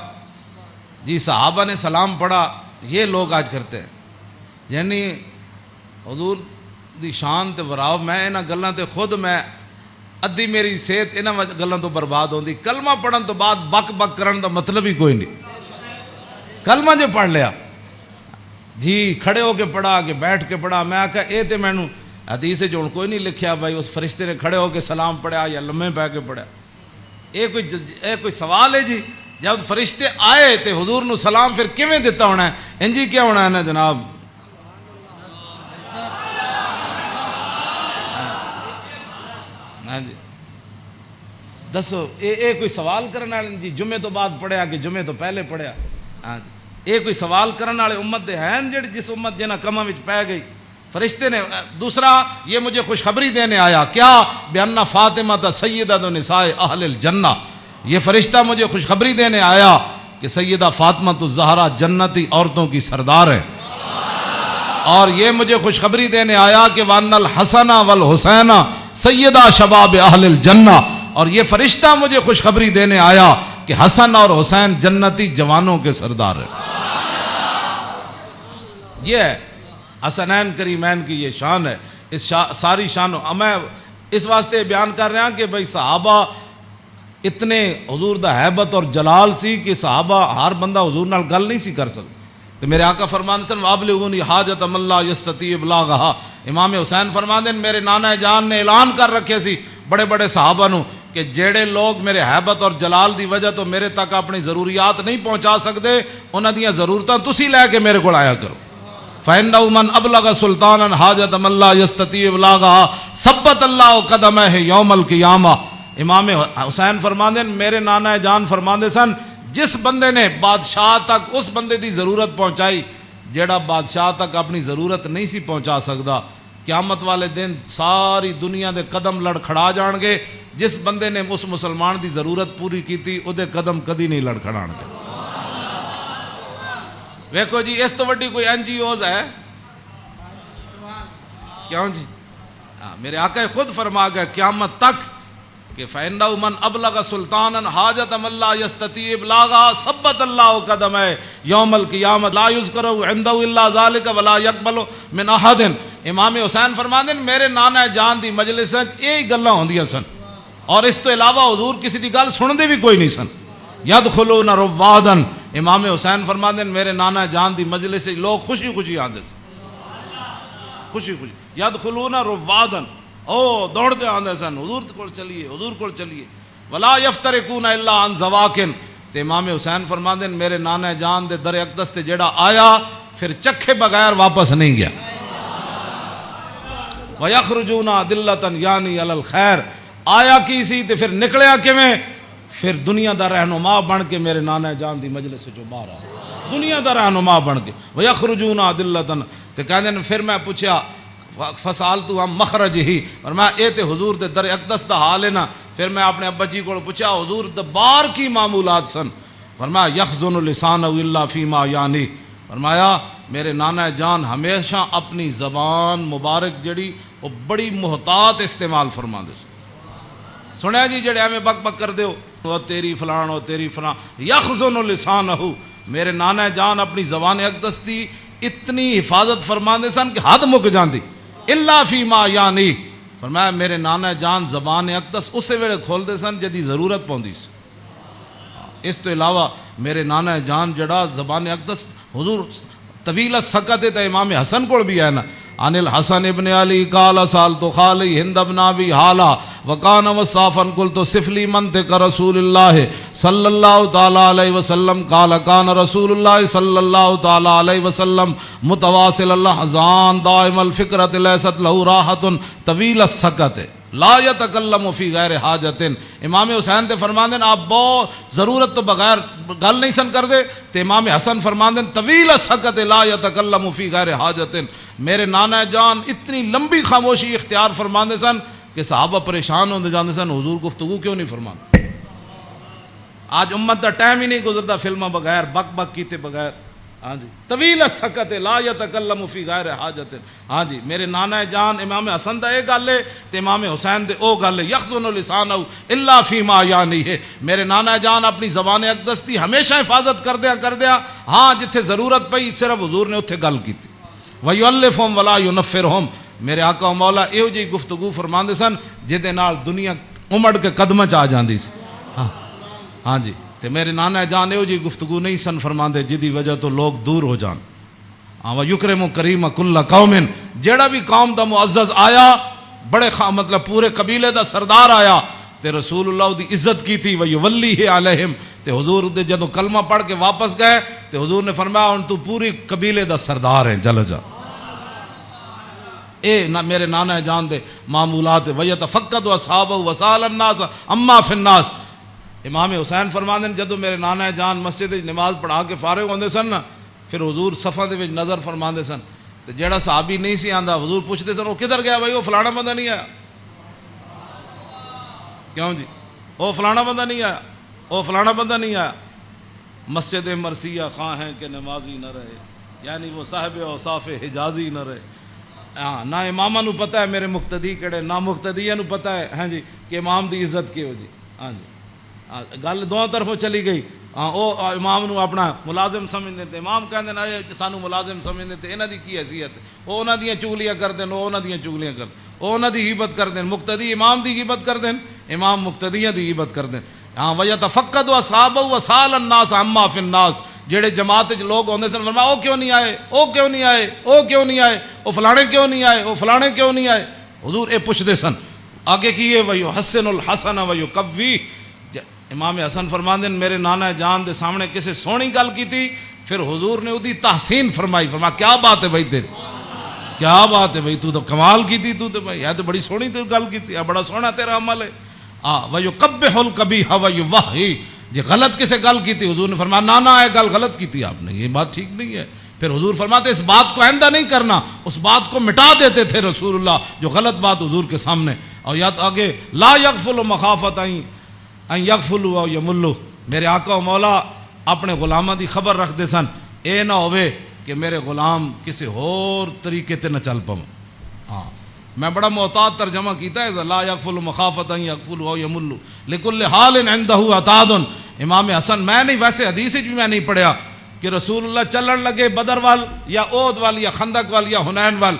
[SPEAKER 1] جی صحابہ نے سلام پڑھا، یہ لوگ آج کرتے ہیں، یعنی حضور دی شان تے وراو، میں انہاں گلاں تے خود میں ادھی میری صحت انہاں گلاں تو برباد ہوندی۔ کلمہ پڑھن تو بعد بک بک کرن دا مطلب ہی کوئی نہیں، کلمہ جو پڑھ لیا جی کھڑے ہو کے پڑھا کہ بیٹھ کے پڑھا، میں آکھا اے تے مینوں حدیث جو کوئی نہیں لکھیا بھائی اس فرشتے نے کھڑے ہو کے سلام پڑھا یا لمحے پہ کے پڑھا، اے کوئی سوال ہے جی؟ جب فرشتے آئے تے حضور نو سلام پھر کیویں دیتا ہونا ہے؟ انجی کیا ہونا ہے نا جناب؟ جی دسو اے کوئی سوال کرنے والے جی جمعے تو بعد پڑھیا کہ جمعے تو پہلے پڑھیا؟ ہاں جی اے کوئی سوال کرنے والے امت دے ہیں جڑی جس امت جنہاں کماں وچ پہ گئی؟ فرشتے نے دوسرا یہ مجھے خوشخبری دینے آیا، کیا؟ بِأَنَّ فاطمہ سیدۃ نساء اہل الجنہ، یہ فرشتہ مجھے خوشخبری دینے آیا کہ سیدہ فاطمہ الزہرا جنتی عورتوں کی سردار ہے، اور یہ مجھے خوشخبری دینے آیا کہ وَأَنَّ الْحَسَنَ وَالْحُسَيْنَ سیدہ شباب اہل الجنہ، اور یہ فرشتہ مجھے خوشخبری دینے آیا کہ حسن اور حسین جنتی جوانوں کے سردار ہے۔ یہ ہے حسنین کریمین کی یہ شان ہے، اس ساری شان میں اس واسطے بیان کر رہا ہوں کہ بھائی صحابہ اتنے حضور دا حیبت اور جلال سی کہ صحابہ ہر بندہ حضور نال گل نہیں سی کر سکتا۔ تو میرے آقا فرماندے سن وَأَبْلِغُونِی حَاجَةَ مَن لَا يَسْتَطِيعُ إِبْلَاغَهَا، امام حسین فرماندے میرے نانا جان نے اعلان کر رکھے سی بڑے بڑے صحابہ نو کہ جیڑے لوگ میرے حیبت اور جلال دی وجہ تو میرے تک اپنی ضروریات نہیں پہنچا سکتے، انہاں دیاں ضرورتاں تسی لے کے میرے کو آیا کرو۔ فَإِنَّهُ مَنْ أَبْلَغَ سُلْطَانًا حَاجَةَ مَن لَا يَسْتَطِيعُ إِبْلَاغَهَا ثَبَّتَ اللَّهُ قَدَمَيْهِ يَوْمَ الْقِيَامَةِ۔ امام حسین فرماندے میرے نانا جان فرماندے سن جس بندے نے بادشاہ تک اس بندے دی ضرورت پہنچائی جیڑا بادشاہ تک اپنی ضرورت نہیں سی پہنچا سکتا، قیامت والے دن ساری دنیا دے قدم لڑکھڑا جان گے، جس بندے نے اس مسلمان دی ضرورت پوری کی تھی او دے قدم کدی نہیں لڑکھڑان گے۔ ویکھو جی اس تو وڈی کوئی این جی اوز ہے کیوں جی؟ میرے آقا خود فرما گئے قیامت تک کہ فَإِنَّهُ مَنْ أَبْلَغَ سُلْطَانًا حَاجَةَ مَن لَا يَسْتَطِيعُ إِبْلَاغَهَا ثَبَّتَ اللَّهُ قَدَمَيْهِ يَوْمَ الْقِيَامَةِ لَا يُذْكَرُ عِندَهُ إِلَّا ذَلِكَ وَلَا يَقْبَلُ مِنْ أَحَدٍ۔ امام حسین فرماندے میرے نانا جان دی مجلس وچ یہی گلاں ہوندیاں سن، اور اس تو علاوہ حضور کسی دی گل سندے بھی کوئی نہیں سن۔ یدخلون روادن، امام حسین فرماندے میرے نانا جان دی مجلس سے لوگ خوشی خوشی آندے سن، خوشی خوشی یدخلون روادن، او دوڑتے آندے سن حضور کول چلیے، حضور کول چلیے۔ ولا یفترقون الا عن زواکن، تے امام حسین فرماندے میرے نانا جان دے در اقدس تے جیڑا آیا پھر چکھے بغیر واپس نہیں گیا۔ وَيَخْرُجُونَ أَدِلَّةً یعنی علی الخیر، آیا کی سی تے پھر نکلیا کیویں؟ پھر دنیا دا رہنما بن کے میرے نانا جان دی مجلس سے جو باہر آیا، دنیا دا رہنما بن کے۔ وَيَخْرُجُونَ أَدِلَّةً، تے کہندے پھر میں پوچھا فَسَأَلْتُ عَن مَخْرَجِهِ، اور میں اے تے حضور دے در اقدس دا حال ہے نا۔ پھر میں اپنے ابا جی کو پوچھا حضور دا بار کی معمولات سن؟ فرمایا یخزن لسانہ الا فیما یعنی، فرمایا میرے نانا جان ہمیشہ اپنی زبان مبارک جڑی وہ بڑی محتاط استعمال فرما دے سنیا جی جڑے ہمیں بک بک کر دیو وہ تیری فلان وہ تیری فلان، یخزن لسانہ، میرے نانا جان اپنی زبان اقدس دی اتنی حفاظت فرما دے سن کہ حد مک جاندی۔ الا فیما یعنی، فرمایا میرے نانا جان زبان اقدس اسے ویلے کھول دے سن جدی ضرورت پوندی سی. اس تو علاوہ میرے نانا جان جڑا زبان اقدس حضور طویل سکت تے امام حسن کو بھی ہے نا، عن الحسن ابن علی قال سالت خالی ہند ابن ابی حالا وکان وصافا قلت صف لی منطق رسول اللہ صلی اللہ تعالی علیہ وسلم قال کان رسول اللہ صلی اللہ تعالی علیہ وسلم متواصل الاحزان دائم الفکرۃ لیست له راحت طویل السکت لا یتکلم فی غیر حاجت. امام حسین تے فرماندے آپ بہت ضرورت تو بغیر گل نہیں سن کر دے، تے امام حسن فرماندے طویل السکت لا یتکلم فی غیر حاجت. میرے نانا جان اتنی لمبی خاموشی اختیار فرماندے سن کہ صحابہ پریشان ہوندے جاندے سن حضور گفتگو کیوں نہیں فرماندے. آج امت دا ٹائم ہی نہیں گزرتا فلموں بغیر بک بک کیتے بغیر. ہاں جی طویل السکت لا یتکلم فی غیر حاجت. ہاں جی میرے نانا جان امام حسن دا ایک گل ہے تے امام حسین دے او گل ہے یخزن لسانہ الا فیما یعنی ہے. میرے نانا جان اپنی زبان اقدس دی ہمیشہ حفاظت کر دیا ہاں جتھے ضرورت پئی صرف حضور نے اتھے گل کیتی. وَيُؤَلِّفُهُمْ وَلَا يُنَفِّرُهُمْ. میرے آقا و مولا ایو جی گفتگو فرماندے سن جدے نال دنیا امڑ کے قدمہ چ آ جاندی سی. ہاں جی تے میرے نانا جان ایو جی گفتگو نہیں سن فرماندے جدی وجہ تو لوگ دور ہو جان. وَيُكْرِمُ كَرِيمَ كُلَّ قَوْمٍ. جیڑا بھی قوم دا معزز آیا بڑے مطلب پورے قبیلے دا سردار آیا تے رسول اللہ دی عزت کی تھی. وَيُوَلِّهِ عَلَيْهِمْ. تے حضور دے جدو کلمہ پڑھ کے واپس گئے تے حضور نے فرمایا ان تو پوری قبیلے دا سردار ہیں چل جا. اے میرے نانا جان دے معمولات. وَيَتَفَقَّدُ أَصْحَابَهُ وَسَأَلَ النَّاسَ عَمَّا فِي النَّاسِ. امام حسین فرماندے جدو میرے نانا جان مسجد نماز پڑھا کے فارغ ہوندے سن نا پھر حضور صفاں دے وچ نظر فرماندے سن تے جیڑا صحابی نہیں سی آندا حضور پوچھدے سن وہ کدھر گیا بھائی وہ فلانا بندہ نہیں آیا. کیوں جی وہ فلانا بندہ نہیں آیا وہ فلانا بندہ نہیں آیا. مسجد مرثیہ خواہ ہیں کہ نمازی نہ رہے یعنی وہ صاحب اوصاف حجازی نہ رہے. ہاں نہ امامہ نو پتہ ہے میرے مقتدی کہڑے نہ مقتدیہ نو پتہ ہے ہاں جی کہ امام دی عزت کیو جی. ہاں جی گل دونوں طرفوں چلی گئی. ہاں وہ امام نو اپنا ملازم سمجھتے تھے امام کہندے نا سانو ملازم سمجھتے تھے انہاں دی کی حیثیت وہ انہاں دیاں چگلیاں کر دین وہ انہاں دیاں چگلیاں کر وہ انہاں دی غیبت کر دین مقتدی امام دی غیبت کر دین امام مقتدیاں دی غیبت کر دین. ہاں وَيَتَفَقَّدُ أَصْحَابَهُ وَسَأَلَ النَّاسَ عَمَّا فِي النَّاسِ. جڑے جماعت وچ لوگ ہوندے سن فرمایا او کیوں نہیں آئے او کیوں نہیں آئے او کیوں نہیں آئے او فلانے کیوں نہیں آئے او فلانے کیوں نہیں آئے. حضور اے پوچھدے سن آگے کیے وَيُحَسِّنُ الْحَسَنَ وَيُقَوِّي. امام حسن فرماندے میرے نانا جان دے سامنے کسے سونی گل کی تھی پھر حضور نے اودی تحسین فرمائی. فرمایا کیا بات ہے بھائی تیری کیا بات ہے بھائی تو کمال کی تھی تو بھائی یہ تو بڑی سونی تو گل کی تھی بڑا سونا تیرا عمل ہے. وَيُقَبِّحُ الْقَبِيحَ وَيُوَحِّي. جی غلط کسے گل کی تھی حضور نے فرمایا نانا ہے گل غلط کی تھی آپ نے یہ بات ٹھیک نہیں ہے. پھر حضور فرماتے اس بات کو آئندہ نہیں کرنا اس بات کو مٹا دیتے تھے رسول اللہ جو غلط بات حضور کے سامنے. اور یاد آگے لا یغفل مخافت ان یغفلوا او یملوا. میرے آقا و مولا اپنے غلاماں دی خبر رکھ دے سن اے نہ ہوئے کہ میرے غلام کسی اور طریقے تے نہ چل پاؤں. ہاں میں بڑا محتاط ترجمہ کیتا ہے لا یغفل مخافت ان یغفلوا او یملوا لکل حال عنده عتاد. امام حسن میں نہیں ویسے حدیث بھی میں نہیں پڑھیا کہ رسول اللہ چلن لگے بدر وال یا احد وال یا خندق وال یا حنین وال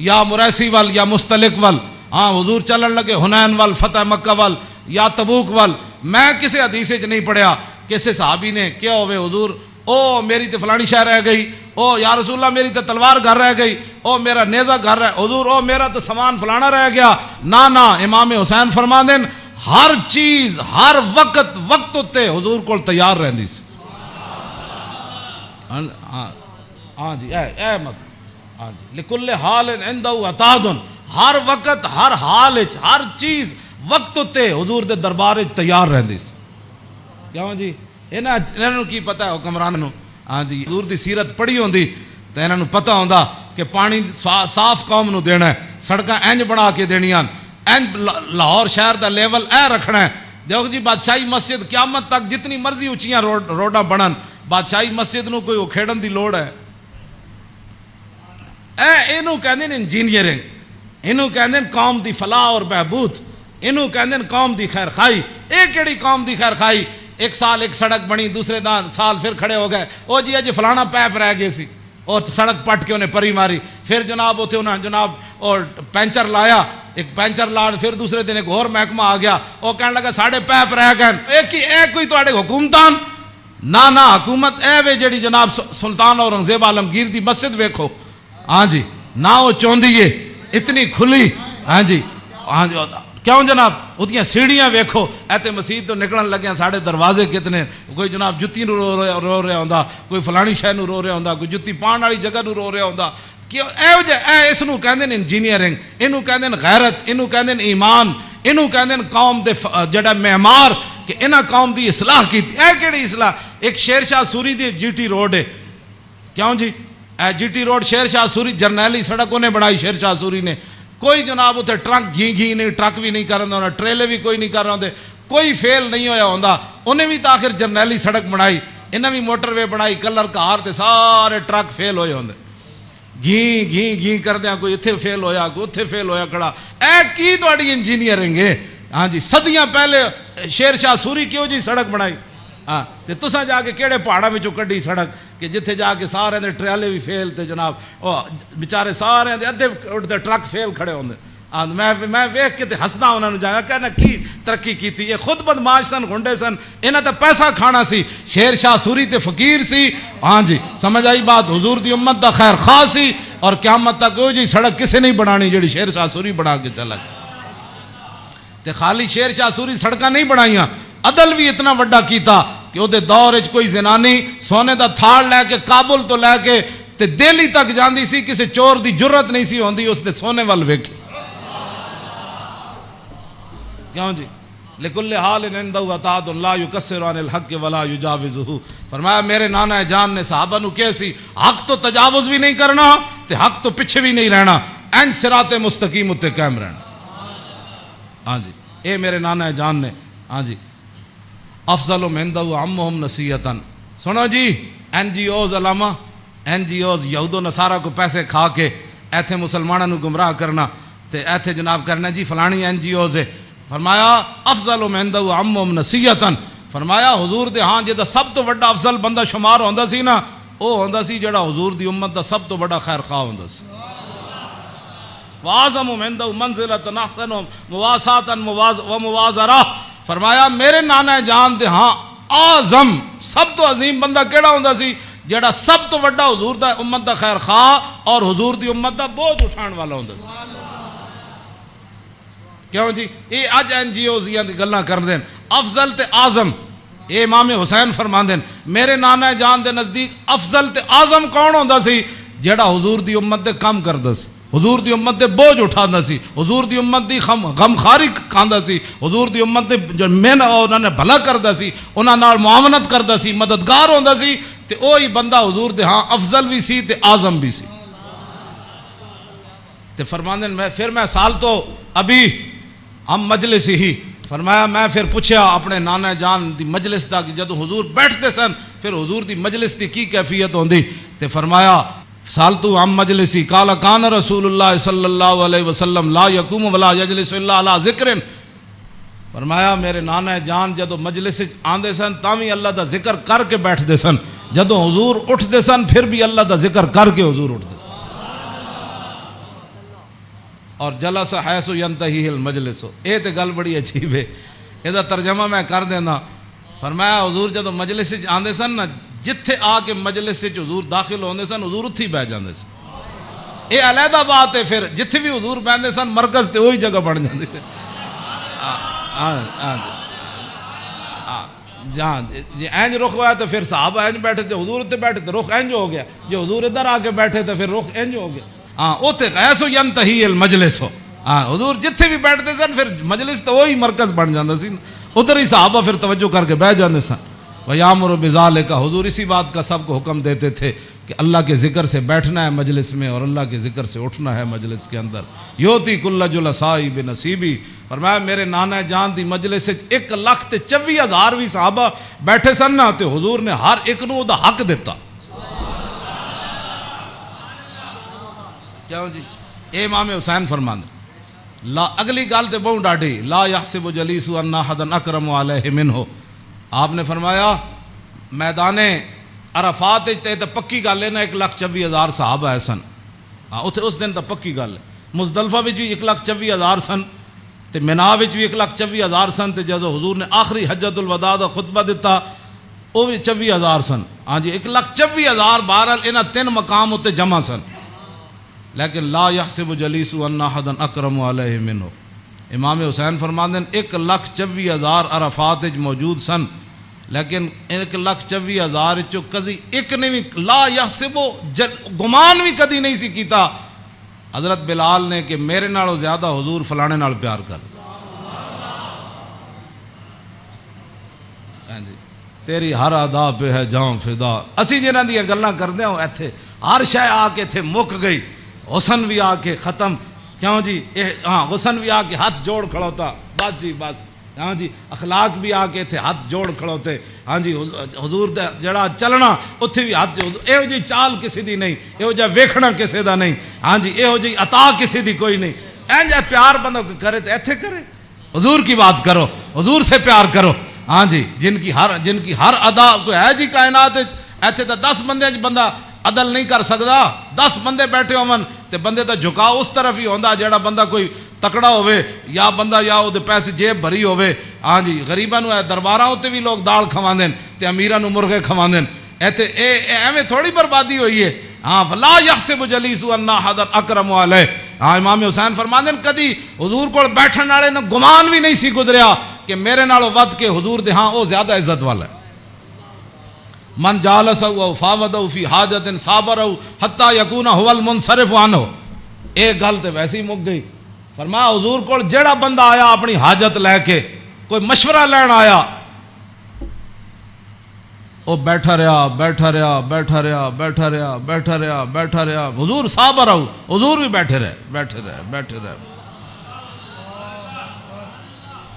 [SPEAKER 1] یا مریسی وال یا مستلق وال. ہاں حضور چلن لگے حنین وال فتح مکہ وال یا تبوک وال. میں کسی حدیث وچ نہیں پڑھیا کسی صحابی نے کیا ہوئے حضور او میری تے فلانی شے رہ گئی او یا رسول اللہ میری تے تلوار گھر رہ گئی او میرا نیزہ گھر رہ حضور او میرا تے سامان فلانا رہ گیا. نا امام حسین فرماندے ہر چیز ہر وقت تے حضور کول تیار رہندی سی. ہاں جی اے مت ہاں جی لکل حال عنده عتاد. ہر وقت ہر حال وچ ہر چیز وقت تے حضور دے دربار وچ تیار رہندی سی. کیوں جی انہاں نوں کی پتہ ہے حکمران نوں. ہاں جی حضور دی سیرت پڑھی ہوندی تے انہاں نوں پتہ ہوندا کہ پانی صاف قوم نوں دینا ہے سڑکاں انج بنا کے دینیاں انج لاہور شہر دا لیول اے رکھنا ہے. دیکھو جی بادشاہی مسجد قیامت تک جتنی مرضی اونچیاں روڈاں بنن بادشاہی مسجد نوں کوئی کھیڑن دی لوڑ ہے اینوں کہندے نے انجینئرنگ اینوں کہندے قوم دی فلاح اور بہبود اینوں کہندے قوم دی خیر خائی. اے کیڑی قوم دی خیر خائی ایک سال ایک سڑک بنی دوسرے سال پھر کھڑے ہو گئے او جی اج فلانا پیپ رہ گئے سی
[SPEAKER 2] اور سڑک پٹ کے انہیں پری ماری. پھر جناب اتنے انہیں جناب اور پینچر لایا, ایک پینچر لا, پھر دوسرے دن ایک اور محکمہ آ گیا, وہ کہنے لگا ساڑھے پیپ رہ گئے. ایک کوئی تواڈے حکومتان نہ حکومت اے وے جڑی جناب سلطان اورنگزیب عالمگیر دی مسجد ویکھو, ہاں جی, نہ وہ چوندی ہے اتنی کھلی, ہاں جی کیوں جناب اتنی سیڑھیاں ویکھو, ایتے مسجد تو نکلن لگے ساڑھے دروازے کتنے, کوئی جناب جتی نو رو رہا ہوندا, کوئی فلانی شے نو رو رہا ہوندا, کوئی جتی پان والی جگہ نو رو رہا ہوندا. کیوں اے اس نو کہندے نے انجینئرنگ, اینو کہندے نے غیرت, اینو کہندے نے ایمان, اینو کہندے نے قوم دے جڑا معمار کہ انہاں قوم دی اصلاح کیتی. اے کیڑی اصلاح؟ ایک شیر شاہ سوری دی جی ٹی روڈ ہے, کیوں جی اے جی ٹی روڈ شیر شاہ سوری جرنیلی سڑک انہیں بنائی شیر شاہ سوری نے. کوئی جناب اتنے ٹرک گھی نہیں, ٹرک بھی نہیں کر رہا ہونا, ٹریلے بھی کوئی نہیں کر رہا ہوندے, کوئی فیل نہیں ہویا ہوندا. انہیں بھی تاخر جرنیلی سڑک بنائی, انہیں بھی موٹر وے بنائی, کلر کار تے سارے ٹرک فیل ہوئے ہوندے, گھی کر دیا, کوئی اتھے فیل ہویا, کوئی اتھے فیل ہویا کھڑا. اے کی تواڈی انجینئرنگ ہے؟ ہاں جی, صدیاں پہلے شیر شاہ سوری کیوں جی سڑک بنائی؟ ہاں تے تساں جا کے کیڑے پہاڑاں وچوں کڈی سڑک کہ جتھے جا کے سارے دے ٹریلے بھی فیل تے جناب او بیچارے سارے دے ادھے اٹھتے ٹرک فیل کھڑے ہوندے. میں ویکھ کے تے ہسدا انہاں نوں جایا کہنا کی ترقی کیتی. یہ خود بدماش سن, گنڈے سن, انہاں تے پیسہ کھانا سی. شیر شاہ سوری تے فقیر سی, ہاں جی سمجھ آئی بات, حضور دی امت دا خیر خواہ سی, اور قیامت تک او جی سڑک کسے نہیں بنانی جڑی شیر شاہ سوری بنا کے چلا گیا. تے خالی شیر شاہ سوری سڑکاں نہیں بنائیاں, عدل بھی اتنا وڈا کیتا کہ وہ دور وچ کوئی زنانی سونے دا تھاڑ لے کے کابل تو لے کے تے دہلی تک جاندی سی, کسی چور دی جرت نہیں سی ہوندی اس دے سونے وال ویکھے. کیوں جی لکل حال عندہ عطاء لا یکسر عن الحق ولا یجاوزہ. فرمایا میرے نانا جان نے صحابہ نو کہے سی حق تو تجاوز بھی نہیں کرنا تے حق تو پیچھے بھی نہیں رہنا, این صراط مستقیم اتے قائم رہنا. ہاں جی اے میرے نانا جان نے, ہاں جی افضل عندہ عمہم نصیحتاً. سنو جی این جی اوز علامہ, این جی اوز یہود و نصارہ کو پیسے کھا کے ایتھے مسلمانوں نو گمراہ کرنا تے ایتھے جناب کرنا جی فلانی این جی اوز ہے. فرمایا افضل عندہ عمہم نصیحتاً. فرمایا حضور دے ہاں جدا سب تو بڑا افضل بندہ شمار ہوندا سی نا, او ہوندا سی جڑا حضور دی امت دا سب تو بڑا خیر خواہ ہوندا سی. وَأَعْظَمُ عِندَهُ مَنزِلَةً أَحْسَنُهُمْ مُوَاسَاةً وَمُوَازَرَةً. فرمایا میرے نانا جان دے ہاں اعظم سب تو عظیم بندہ کیڑا ہوندا سی جڑا سب تو بڑا حضور دا امت دا خیر خواہ اور حضور دی امت دا بوجھ اٹھان والا ہوندا سی. کیوں جی یہ اج این جی اوز دی گلاں کر دین افضل تے اعظم. اے امام حسین فرماندے میرے نانا جان دے نزدیک افضل تے اعظم کون ہوندا سی جڑا حضور دی امت دے کام کردا سی, حضور دی امت دے بوجھ اٹھاندا سی, حضور دی امت دی غمخاری کھاندا سی, حضور دی امت دے جو مین انہاں نے بھلا کردا سی, انہاں نال معاونت کردا سی, مددگار ہوندا سی. تے اوہی بندہ حضور دے ہاں افضل بھی سی تے اعظم بھی سی. تے فرماندے پھر میں سال تو ابھی ہم مجلس ہی. فرمایا میں پھر پوچھا اپنے نانا جان دی مجلس دا کہ جدو حضور بیٹھتے سن پھر حضور دی مجلس دی کی کیفیت ہوندی. تے فرمایا سالتو عن مجلسی قال کان رسول اللہ صلی اللہ علیہ وسلم لا یقوم ولا یجلس الا علی ذکر. فرمایا میرے نانا جان جدو مجلس آندے سن تاوی اللہ دا ذکر کر کے بیٹھتے سن, جدو حضور اٹھتے سن پھر بھی اللہ دا ذکر کر کے حضور اٹھتے. اور جلس حیث ینتہی المجلس. اے تے گل بڑی عجیب ہے, اے دا ترجمہ میں کر دینا. فرمایا حضور جدو مجلس آندے سن نا جتھے آ کے مجلس سے حضور داخل ہوندے سن حضور اتھی بیٹھ جاندے سن. اے علیحدہ بات ہے, پھر جتھے بھی حضور بیٹھتے سن مرکز تے وہی جگہ بن جاندی سی. جہاں جی اینج رخ ہوا تو پھر صحابہ اینج بیٹھے تھے, حضور اتنے بیٹھے تو رخ اینج ہو گیا, جو حضور ادھر آ کے بیٹھے تھے پھر رخ اینج ہو گیا. ہاں اوتے غیث ینتہی المجلس ہو. ہاں حضور جتھے بھی بیٹھتے سن پھر مجلس تو وہی مرکز بن جاتا سی, ادھر ہی صحابہ پھر توجہ کر کے بیٹھ جاتے سن. وَيَأْمُرُ بِذَلِكَ. حضور اسی بات کا سب کو حکم دیتے تھے کہ اللہ کے ذکر سے بیٹھنا ہے مجلس میں اور اللہ کے ذکر سے اٹھنا ہے مجلس کے اندر. یوتی کل جلسائی بنصیبی. فرمایا میرے نانا جان دی مجلس 1,24,000 بھی صحابہ بیٹھے سن نا تے حضور نے ہر ایک نو دا حق دیتا. کیوں جی اے امام حسین فرماندے لا اگلی گل تے بہت ڈاڈی لا یحسب جلیس ان احد اکرم علیہ منہ. آپ نے فرمایا میدان عرفات تے تے پکی گل ہے نا 1,24,000 صحابہ ہے سن. ہاں اتنے اس دن تو پکی گل ہے. مزدلفہ وچ بھی 1,24,000 سن تے مینا وچ بھی 1,24,000 سن تے جدو حضور نے آخری حجت الوداع دا خطبہ دیتا وہ بھی 24,000 سن. ہاں جی 1,24,000 بہرحال انہاں 3 مقام اتنے جمع سن. لیکن لا یحسب جلیس ان احدا اکرم علیہ منہ. امام حسین فرماندے ہیں 1,24,000 عرفات وچ موجود سن لیکن 1,24,000 چو کدی ایک نے بھی لا یحسب گمان بھی کدی نہیں سی کیتا حضرت بلال نے کہ میرے نالوں زیادہ حضور فلانے نال پیار کر. تیری ہر ادا پہ ہے جاں فدا. اسی جنہاں دی گلاں کردے ہوں ایتھے ہر شے آ کے ایتھے مک گئی. حسن بھی آ کے ختم. کیوں جی ہاں حسن بھی آ کے ہاتھ جوڑ کھڑوتا بس جی بس. ہاں جی اخلاق بھی آ کے اتنے ہاتھ جوڑ کھڑوتے. ہاں جی حضور دا جڑا چلنا اتنے بھی ہاتھ یہو جی چال کسی دی نہیں, یہو جا ویکھنا کسی دا نہیں. ہاں جی یہو جی عطا کسی دی کوئی نہیں. این جا پیار بندہ کرے تو ایتھے کرے. حضور کی بات کرو, حضور سے پیار کرو. ہاں جی جن کی ہر ادا کوئی ہے جی کائنات ایتھے تو 10 بندے بندہ عدل نہیں کر سکتا. 10 بندے بیٹھے ہون تے بندے دا جھکاؤ اس طرف ہی ہوندا جیڑا بندہ کوئی تکڑا ہوئے یا بندہ یا وہ پیسے جیب بھری ہوئے. ہاں جی غریباں نو درباراں تے بھی لوگ دال کھواندے تے امیراں نو مرغے کھواندے. ایتھے ایویں تھوڑی بربادی ہوئی ہے. ہاں فلا یحسب جلیس ان احد اکرم علیہ. ہاں امام حسین فرماندے کدی حضور کول بیٹھن والے نو گمان بھی نہیں سی گزریا کہ میرے نالوں ود کے حضور دے ہاں او زیادہ عزت والا ہے. من جالسہ فاوضہ فی حاجت صابرہ حتی یکون هو المنصرف عنہ. ایک گل تے ویسے ہی مک گئی. فرمایا حضور کو جڑا بندہ آیا اپنی حاجت لے کے کوئی مشورہ لین آیا وہ بیٹھا رہا بیٹھا رہا بیٹھا رہا بیٹھا رہا بیٹھا رہا بیٹھا رہا. حضور صابر رہو, حضور بھی بیٹھے رہے بیٹھے رہے بیٹھے رہے.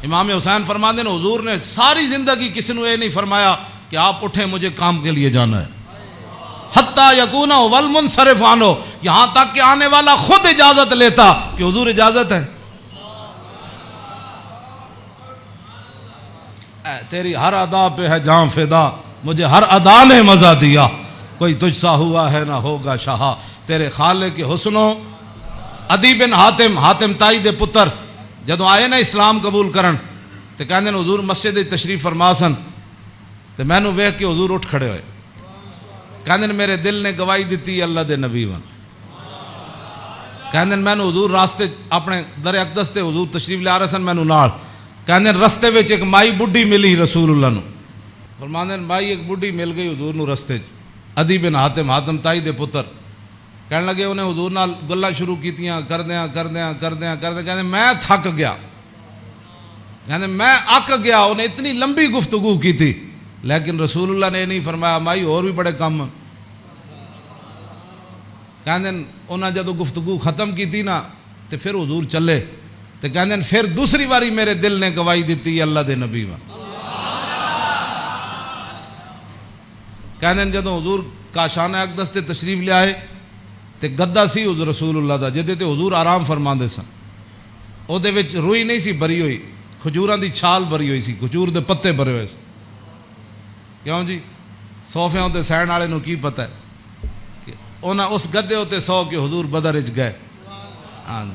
[SPEAKER 2] امام حسین فرماندے ہیں حضور نے ساری زندگی کسی نے یہ نہیں فرمایا کہ آپ اٹھیں مجھے کام کے لیے جانا ہے. حتیٰ یکون والمنصرف عنہ, یہاں تک کہ آنے والا خود اجازت لیتا کہ حضور اجازت ہے. تیری ہر ادا پہ ہے جاں فدا, مجھے ہر ادا نے مزہ دیا. کوئی تجھ سا ہوا ہے نہ ہوگا شاہ. تیرے خالق کے حسنوں. عدی بن حاتم تائی دے پتر جدو آئے نا اسلام قبول کرن تے کہندے نے حضور مسجد تشریف فرما سن تے میں نو ویکھ کے حضور اٹھ کھڑے ہوئے. کہندے میرے دل نے گواہی دیتی اللہ دے نبی ون. کہندے میں نو حضور راستے اپنے در اقدس تے حضور تشریف لے آ رہے سن میں نو نال. کہندے رستے وچ ایک مائی بڈھی ملی رسول اللہ نو. فرماندے مائی ایک بڈھی مل گئی حضور نو رستے چ. عدی بن حاتم تائی دے پتر کہنے لگے انہیں حضور نال گلاں شروع کیتیاں کردیاں کہندے میں تھک گیا. کہندے میں اک گیا. انہیں اتنی لمبی گفتگو کی تھی لیکن رسول اللہ نے نہیں فرمایا مائی اور بھی بڑے کم. کہندے انہاں جدو گفتگو ختم کی تھی نا تو پھر حضور چلے تو کہندے پھر دوسری باری میرے دل نے گواہی دیتی اللہ دے نبی ون. کہندے جدو حضور کاشان اقدس تے تشریف لے آئے تے گدا سی حضور رسول اللہ دا جدے تے حضور آرام فرماندے سن. او دے وچ روئی نہیں سی بری ہوئی, کھجوراں دی چھال بری ہوئی سی, کھجور دے پتے بھرے ہوئے سی. کیوں جی صوفیاں تے سہن والے نو کی پتہ ہے کہ انہاں اس گدے تے سو کے حضور بدر وچ گئے. ہاں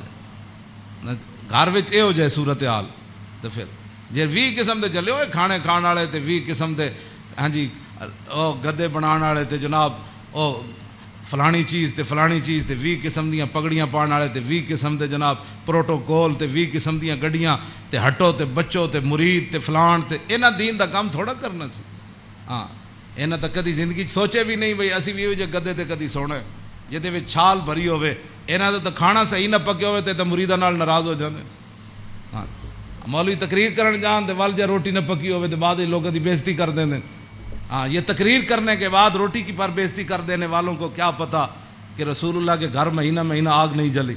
[SPEAKER 2] گھر وچ اے ہو جائے صورتحال تے پھر جے 20 قسم دے چلے ہوئے کھانے کھان والے تے 20 قسم دے ہاں جی او گدے بنان والے تے جناب او فلانی چیز تے فلانی چیز تے 20 قسم دیاں پگڑیاں پان والے تے 20 قسم دے جناب پروٹوکول تے 20 قسم دیاں گڈیاں تے ہٹو تے بچو تے مرید تے فلان تے انہاں دین دا کام تھوڑا کرنا سی. ہاں انہاں تا کدی زندگی سوچے بھی نہیں بھئی اسی بھی جے گدے تے کدی سونا ہے جہدے وچ چھال بھری ہوے. انہاں دا تے کھانا صحیح نہ پکے ہوے تے مریداں نال ناراض ہو جاندے. ہاں مولوی تقریر کرن جان تے ول جے روٹی نہ پکی ہوے تے بعد لوگوں دی بےزتی کر دیندے. ہاں یہ تقریر کرنے کے بعد روٹی کی پر بےزتی کر دینے والوں کو کیا پتا کہ رسول اللہ کے گھر مہینہ آگ نہیں جلی.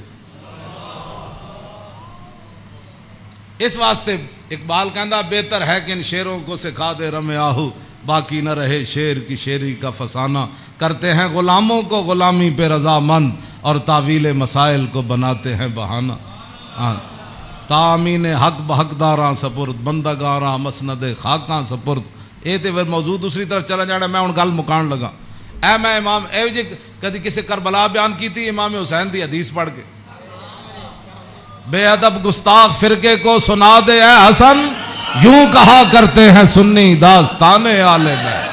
[SPEAKER 2] اس واسطے اقبال کہندا بہتر ہے کہ ان شیروں کو سکھا دے رم آہو باقی نہ رہے شیر کی شیری کا فسانہ. کرتے ہیں غلاموں کو غلامی پہ رضامند اور تعویل مسائل کو بناتے ہیں بہانہ. ہاں تامین حق بحقداراں سپرد بندگاراں مسند خاکاں سپرد یہ تو پھر موضوع دوسری طرف چلا جانا. میں ہوں گل مکان لگا. اے میں امام اے جی کدی کسی کربلا بیان کی تھی امام حسین دی حدیث پڑھ کے, بے ادب گستاخ فرقے کو سنا دے اے حسن, یوں کہا کرتے ہیں سنی داستان آل بیت.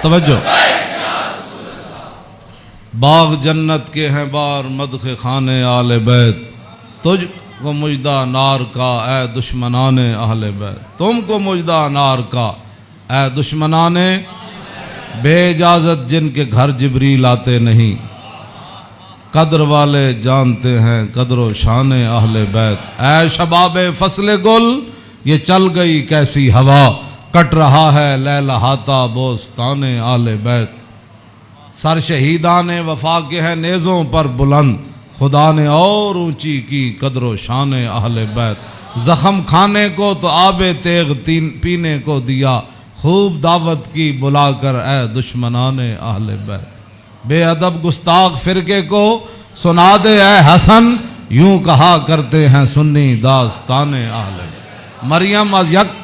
[SPEAKER 2] توجہ, باغ جنت کے ہیں بار مدخ خانے آل بیت, تجھ کو مجدہ نار کا اے دشمنان اہل بیت. تم کو مجدہ نار کا اے دشمنان, بے اجازت جن کے گھر جبریل آتے نہیں, قدر والے جانتے ہیں قدر و شان اہل بیت. اے شباب فصل گل, یہ چل گئی کیسی ہوا, کٹ رہا ہے لہلہاتا بوستان آل بیت. سر شہیدان وفا کے ہیں نیزوں پر بلند, خدا نے اور اونچی کی قدر و شان اہل بیت. زخم کھانے کو تو آب تیغ پینے کو دیا, خوب دعوت کی بلا کر اے دشمنان اہل بیت. بے ادب گستاخ فرقے کو سنا دے اے حسن, یوں کہا کرتے ہیں سنی داستان اہل بیت. مریم از یک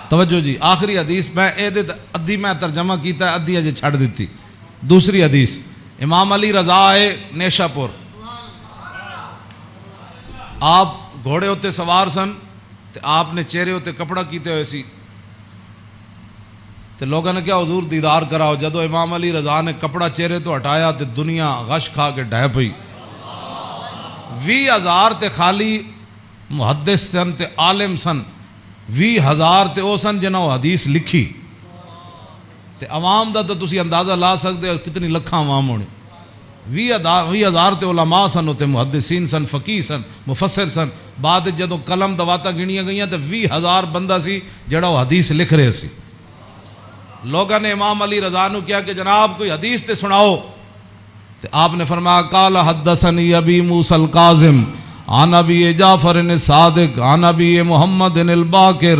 [SPEAKER 2] توجہ جی, آخری حدیث میں ادھی میں ترجمہ کیتا ہے, ادھی اجے چھڑ دیتی. دوسری حدیث, امام علی رضا ہے نیشا پور, آپ گھوڑے ہوتے سوار سن, تے آپ نے چہرے ہوتے کپڑا کیتے ہوئے سی, تے لوگوں نے کیا حضور دیدار کراؤ. جدو امام علی رضا نے کپڑا چہرے تو ہٹایا تے دنیا غش کھا کے ڈہ پئی. 20,000 تے خالی محدث سن تے عالم سن, 20,000 تے او سن جنہوں حدیث لکھی, تے عوام دا تو تسی اندازہ لا سکتے ہو کتنی لکھاں عوام ہونے. 20,000 تے علماء سن, تے محدثین سن, فقیہ سن, مفسر سن. بعد جدو قلم دواتا گنیاں گئیاں تے 20,000 بندہ سی جڑا وہ حدیث لکھ رہے سی. لوگوں نے امام علی رضا نو کیا کہ جناب کوئی حدیث تے سناؤ, تے آپ نے فرمایا قال حدثنی ابی موسیٰ الکاظم عن ابی جعفر الصادق عن ابی محمد الباقر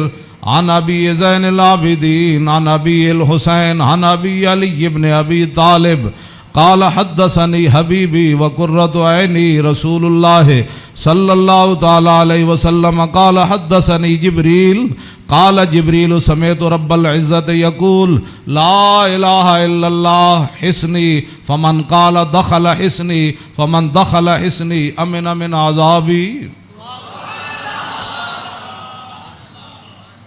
[SPEAKER 2] عن ابی زین العابدین عن ابی الحسین عن ابی علی ابن ابی طالب قال حدثنی حبیبی وقرۃ عینی رسول اللہ صلی اللہ تعالی علیہ وسلم قال حدثنی جبریل قال جبریل سمعت رب العزت یقول لا الہ الا اللہ حسنی فمن قال دخل حسنی فمن دخل حسنی امن من عذابی.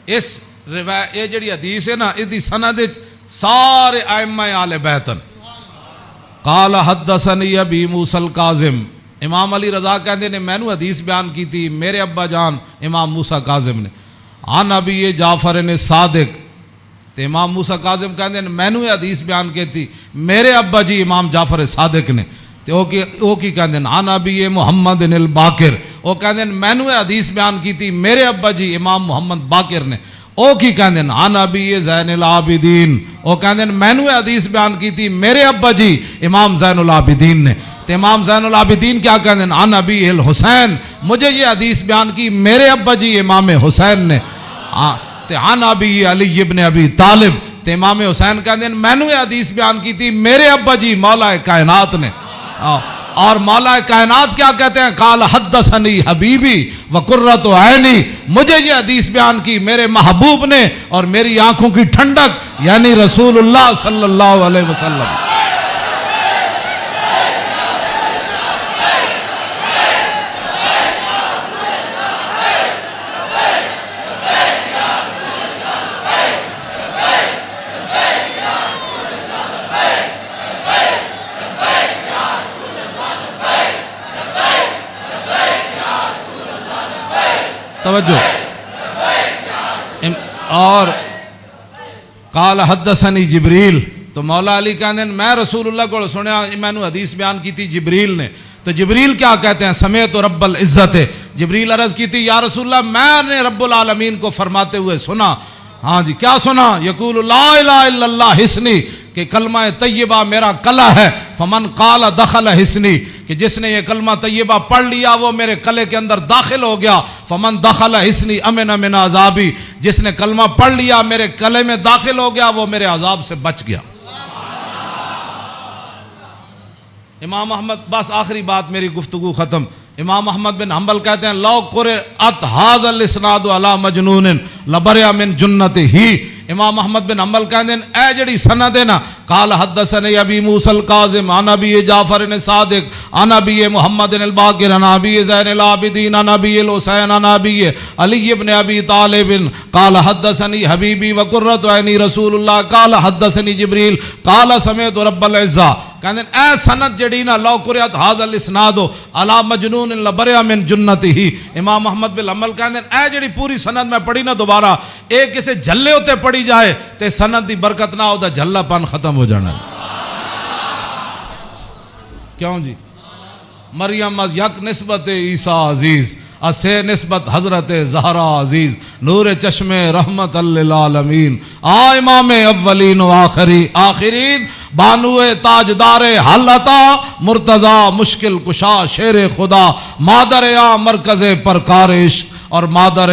[SPEAKER 2] اس روایت یہ جڑی حدیث ہے نا, اس دی سند سارے ائمہ آل بیتن. قال حدثنی ابی موسیٰ الکاظم, امام علی رضا کہندے نے میں نو حدیث بیان کی تھی میرے ابا جان امام موسیٰ کاظم نے. عن ابی جعفر صادق, تے امام موسیٰ کاظم کہندے نے میں نو حدیث بیان کی تھی میرے ابا جی امام جعفر صادق نے. تے او کی کہندے نے عن ابی محمد الباقر, او کہندے نے میں نو حدیث بیان کی تھی میرے ابا جی امام محمد باقر نے. او کی کہندے نے عن ابی زین العابدین, او کہندے نے میں نو حدیث بیان کی تھی میرے ابا جی امام زین العابدین نے. تے امام زین العابدین کیا کہندے ہیں عن ابی الحسین, مجھے یہ حدیث بیان کی میرے ابا جی امام حسین نے. تے عن ابی علی ابن ابی طالب, تے امام حسین کہندے ہیں میں نے یہ حدیث بیان کی تھی میرے ابا جی مولا کائنات نے. اور مولا کائنات کیا کہتے ہیں قال حدثنی حبیبی وقرۃ عینی, مجھے یہ حدیث بیان کی میرے محبوب نے اور میری آنکھوں کی ٹھنڈک یعنی رسول اللہ صلی اللہ علیہ وسلم. توجہ, اور قال حدثنی جبریل، تو مولا علی کہتے ہیں میں رسول اللہ کو سنیا، میں نے حدیث بیان کی تھی جبریل نے، تو جبریل کیا کہتے ہیں؟ سمیت رب العزت، جبریل عرض کی تھی یا رسول اللہ میں نے رب العالمین کو فرماتے ہوئے سنا، ہاں جی کیا سنا؟ یقول لا الہ الا اللہ حسنی، کہ کلمہ طیبہ میرا کلا ہے، فمن قال دخل حسنی، کہ جس نے یہ کلمہ طیبہ پڑھ لیا وہ میرے کلے کے اندر داخل ہو گیا، فمن دخل حسنی امن من عذابی، جس نے کلمہ پڑھ لیا میرے کلے میں داخل ہو گیا وہ میرے عذاب سے بچ گیا۔ امام احمد، بس آخری بات میری گفتگو ختم، امام احمد بن حنبل کہتے ہیں لو قرأت ھذا الاسناد علی مجنون لبرئ من جنتہ، امام احمد بن حنبل کہتے ہیں اے جڑی سند ہے نا، قال حدثني ابی موسیٰ الکاظم عن ابی جعفر صادق عن ابی محمد الباقر عن ابی زین العابدین عن ابی الحسین عن ابی علی بن ابی طالب قال حدثني حبیبی وقرۃ عینی رسول اللہ قال حدثني جبریل قال سمعت رب العزہ، کہتے ہیں اے سند جڑی نا لو قرأت ھذا الاسناد علی مجنون لبرئ من جنتہ، امام احمد بن حنبل کہتے ہیں اے جڑی پوری سند میں پڑھی نا دوبارہ ایک کسے جھلے ہوتے پڑھی جائے تے سند دی برکت نہ ہو دا جھلا پن ختم ہو جانا ہے۔ کیوں جی؟ مریم از یک نسبت عیسیٰ عزیز، اسے نسبت حضرت زہرا عزیز، نور چشم رحمت للعالمین، امام اولین و آخرین، بانو تاجدار حالتا مرتضی مشکل کشا شیر خدا، مادر مرکز پرکار عشق اور مادر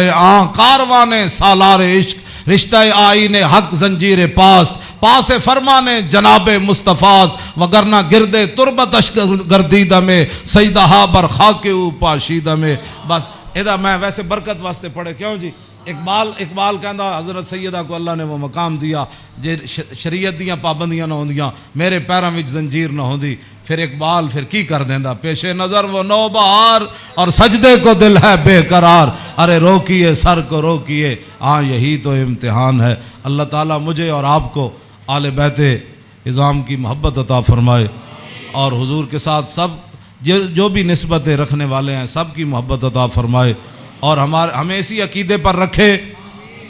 [SPEAKER 2] کاروان سالار عشق، رشتہ آئین حق زنجیر پاس فرمان جناب مصطفیٰ، وگرنہ گرد تربتش گردیدہ میں سیدہا بر خاک او پاشیدہ میں۔ بس ادا میں ویسے برکت واسطے پڑھے، کیوں جی؟ اقبال کہندا حضرت سیدہ کو اللہ نے وہ مقام دیا جے شریعت دیاں پابندیاں نہ ہوندیاں میرے پیراں وچ زنجیر نہ ہوندی، پھر اقبال پھر کی کر دیندا، پیش نظر وہ نو بہار اور سجدے کو دل ہے بے قرار، ارے روکیے سر کو روکیے، ہاں یہی تو امتحان ہے۔ اللہ تعالیٰ مجھے اور آپ کو آل بیت اعظام کی محبت عطا فرمائے، اور حضور کے ساتھ سب جو بھی نسبتیں رکھنے والے ہیں سب کی محبت عطا فرمائے، اور ہمیں اسی عقیدے پر رکھے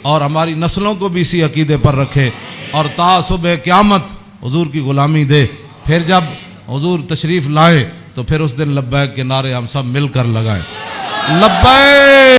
[SPEAKER 2] اور ہماری نسلوں کو بھی اسی عقیدے پر رکھے، اور تا صبح قیامت حضور کی غلامی دے۔ پھر جب حضور تشریف لائے تو پھر اس دن لبیک کے نعرے ہم سب مل کر لگائیں، لبیک۔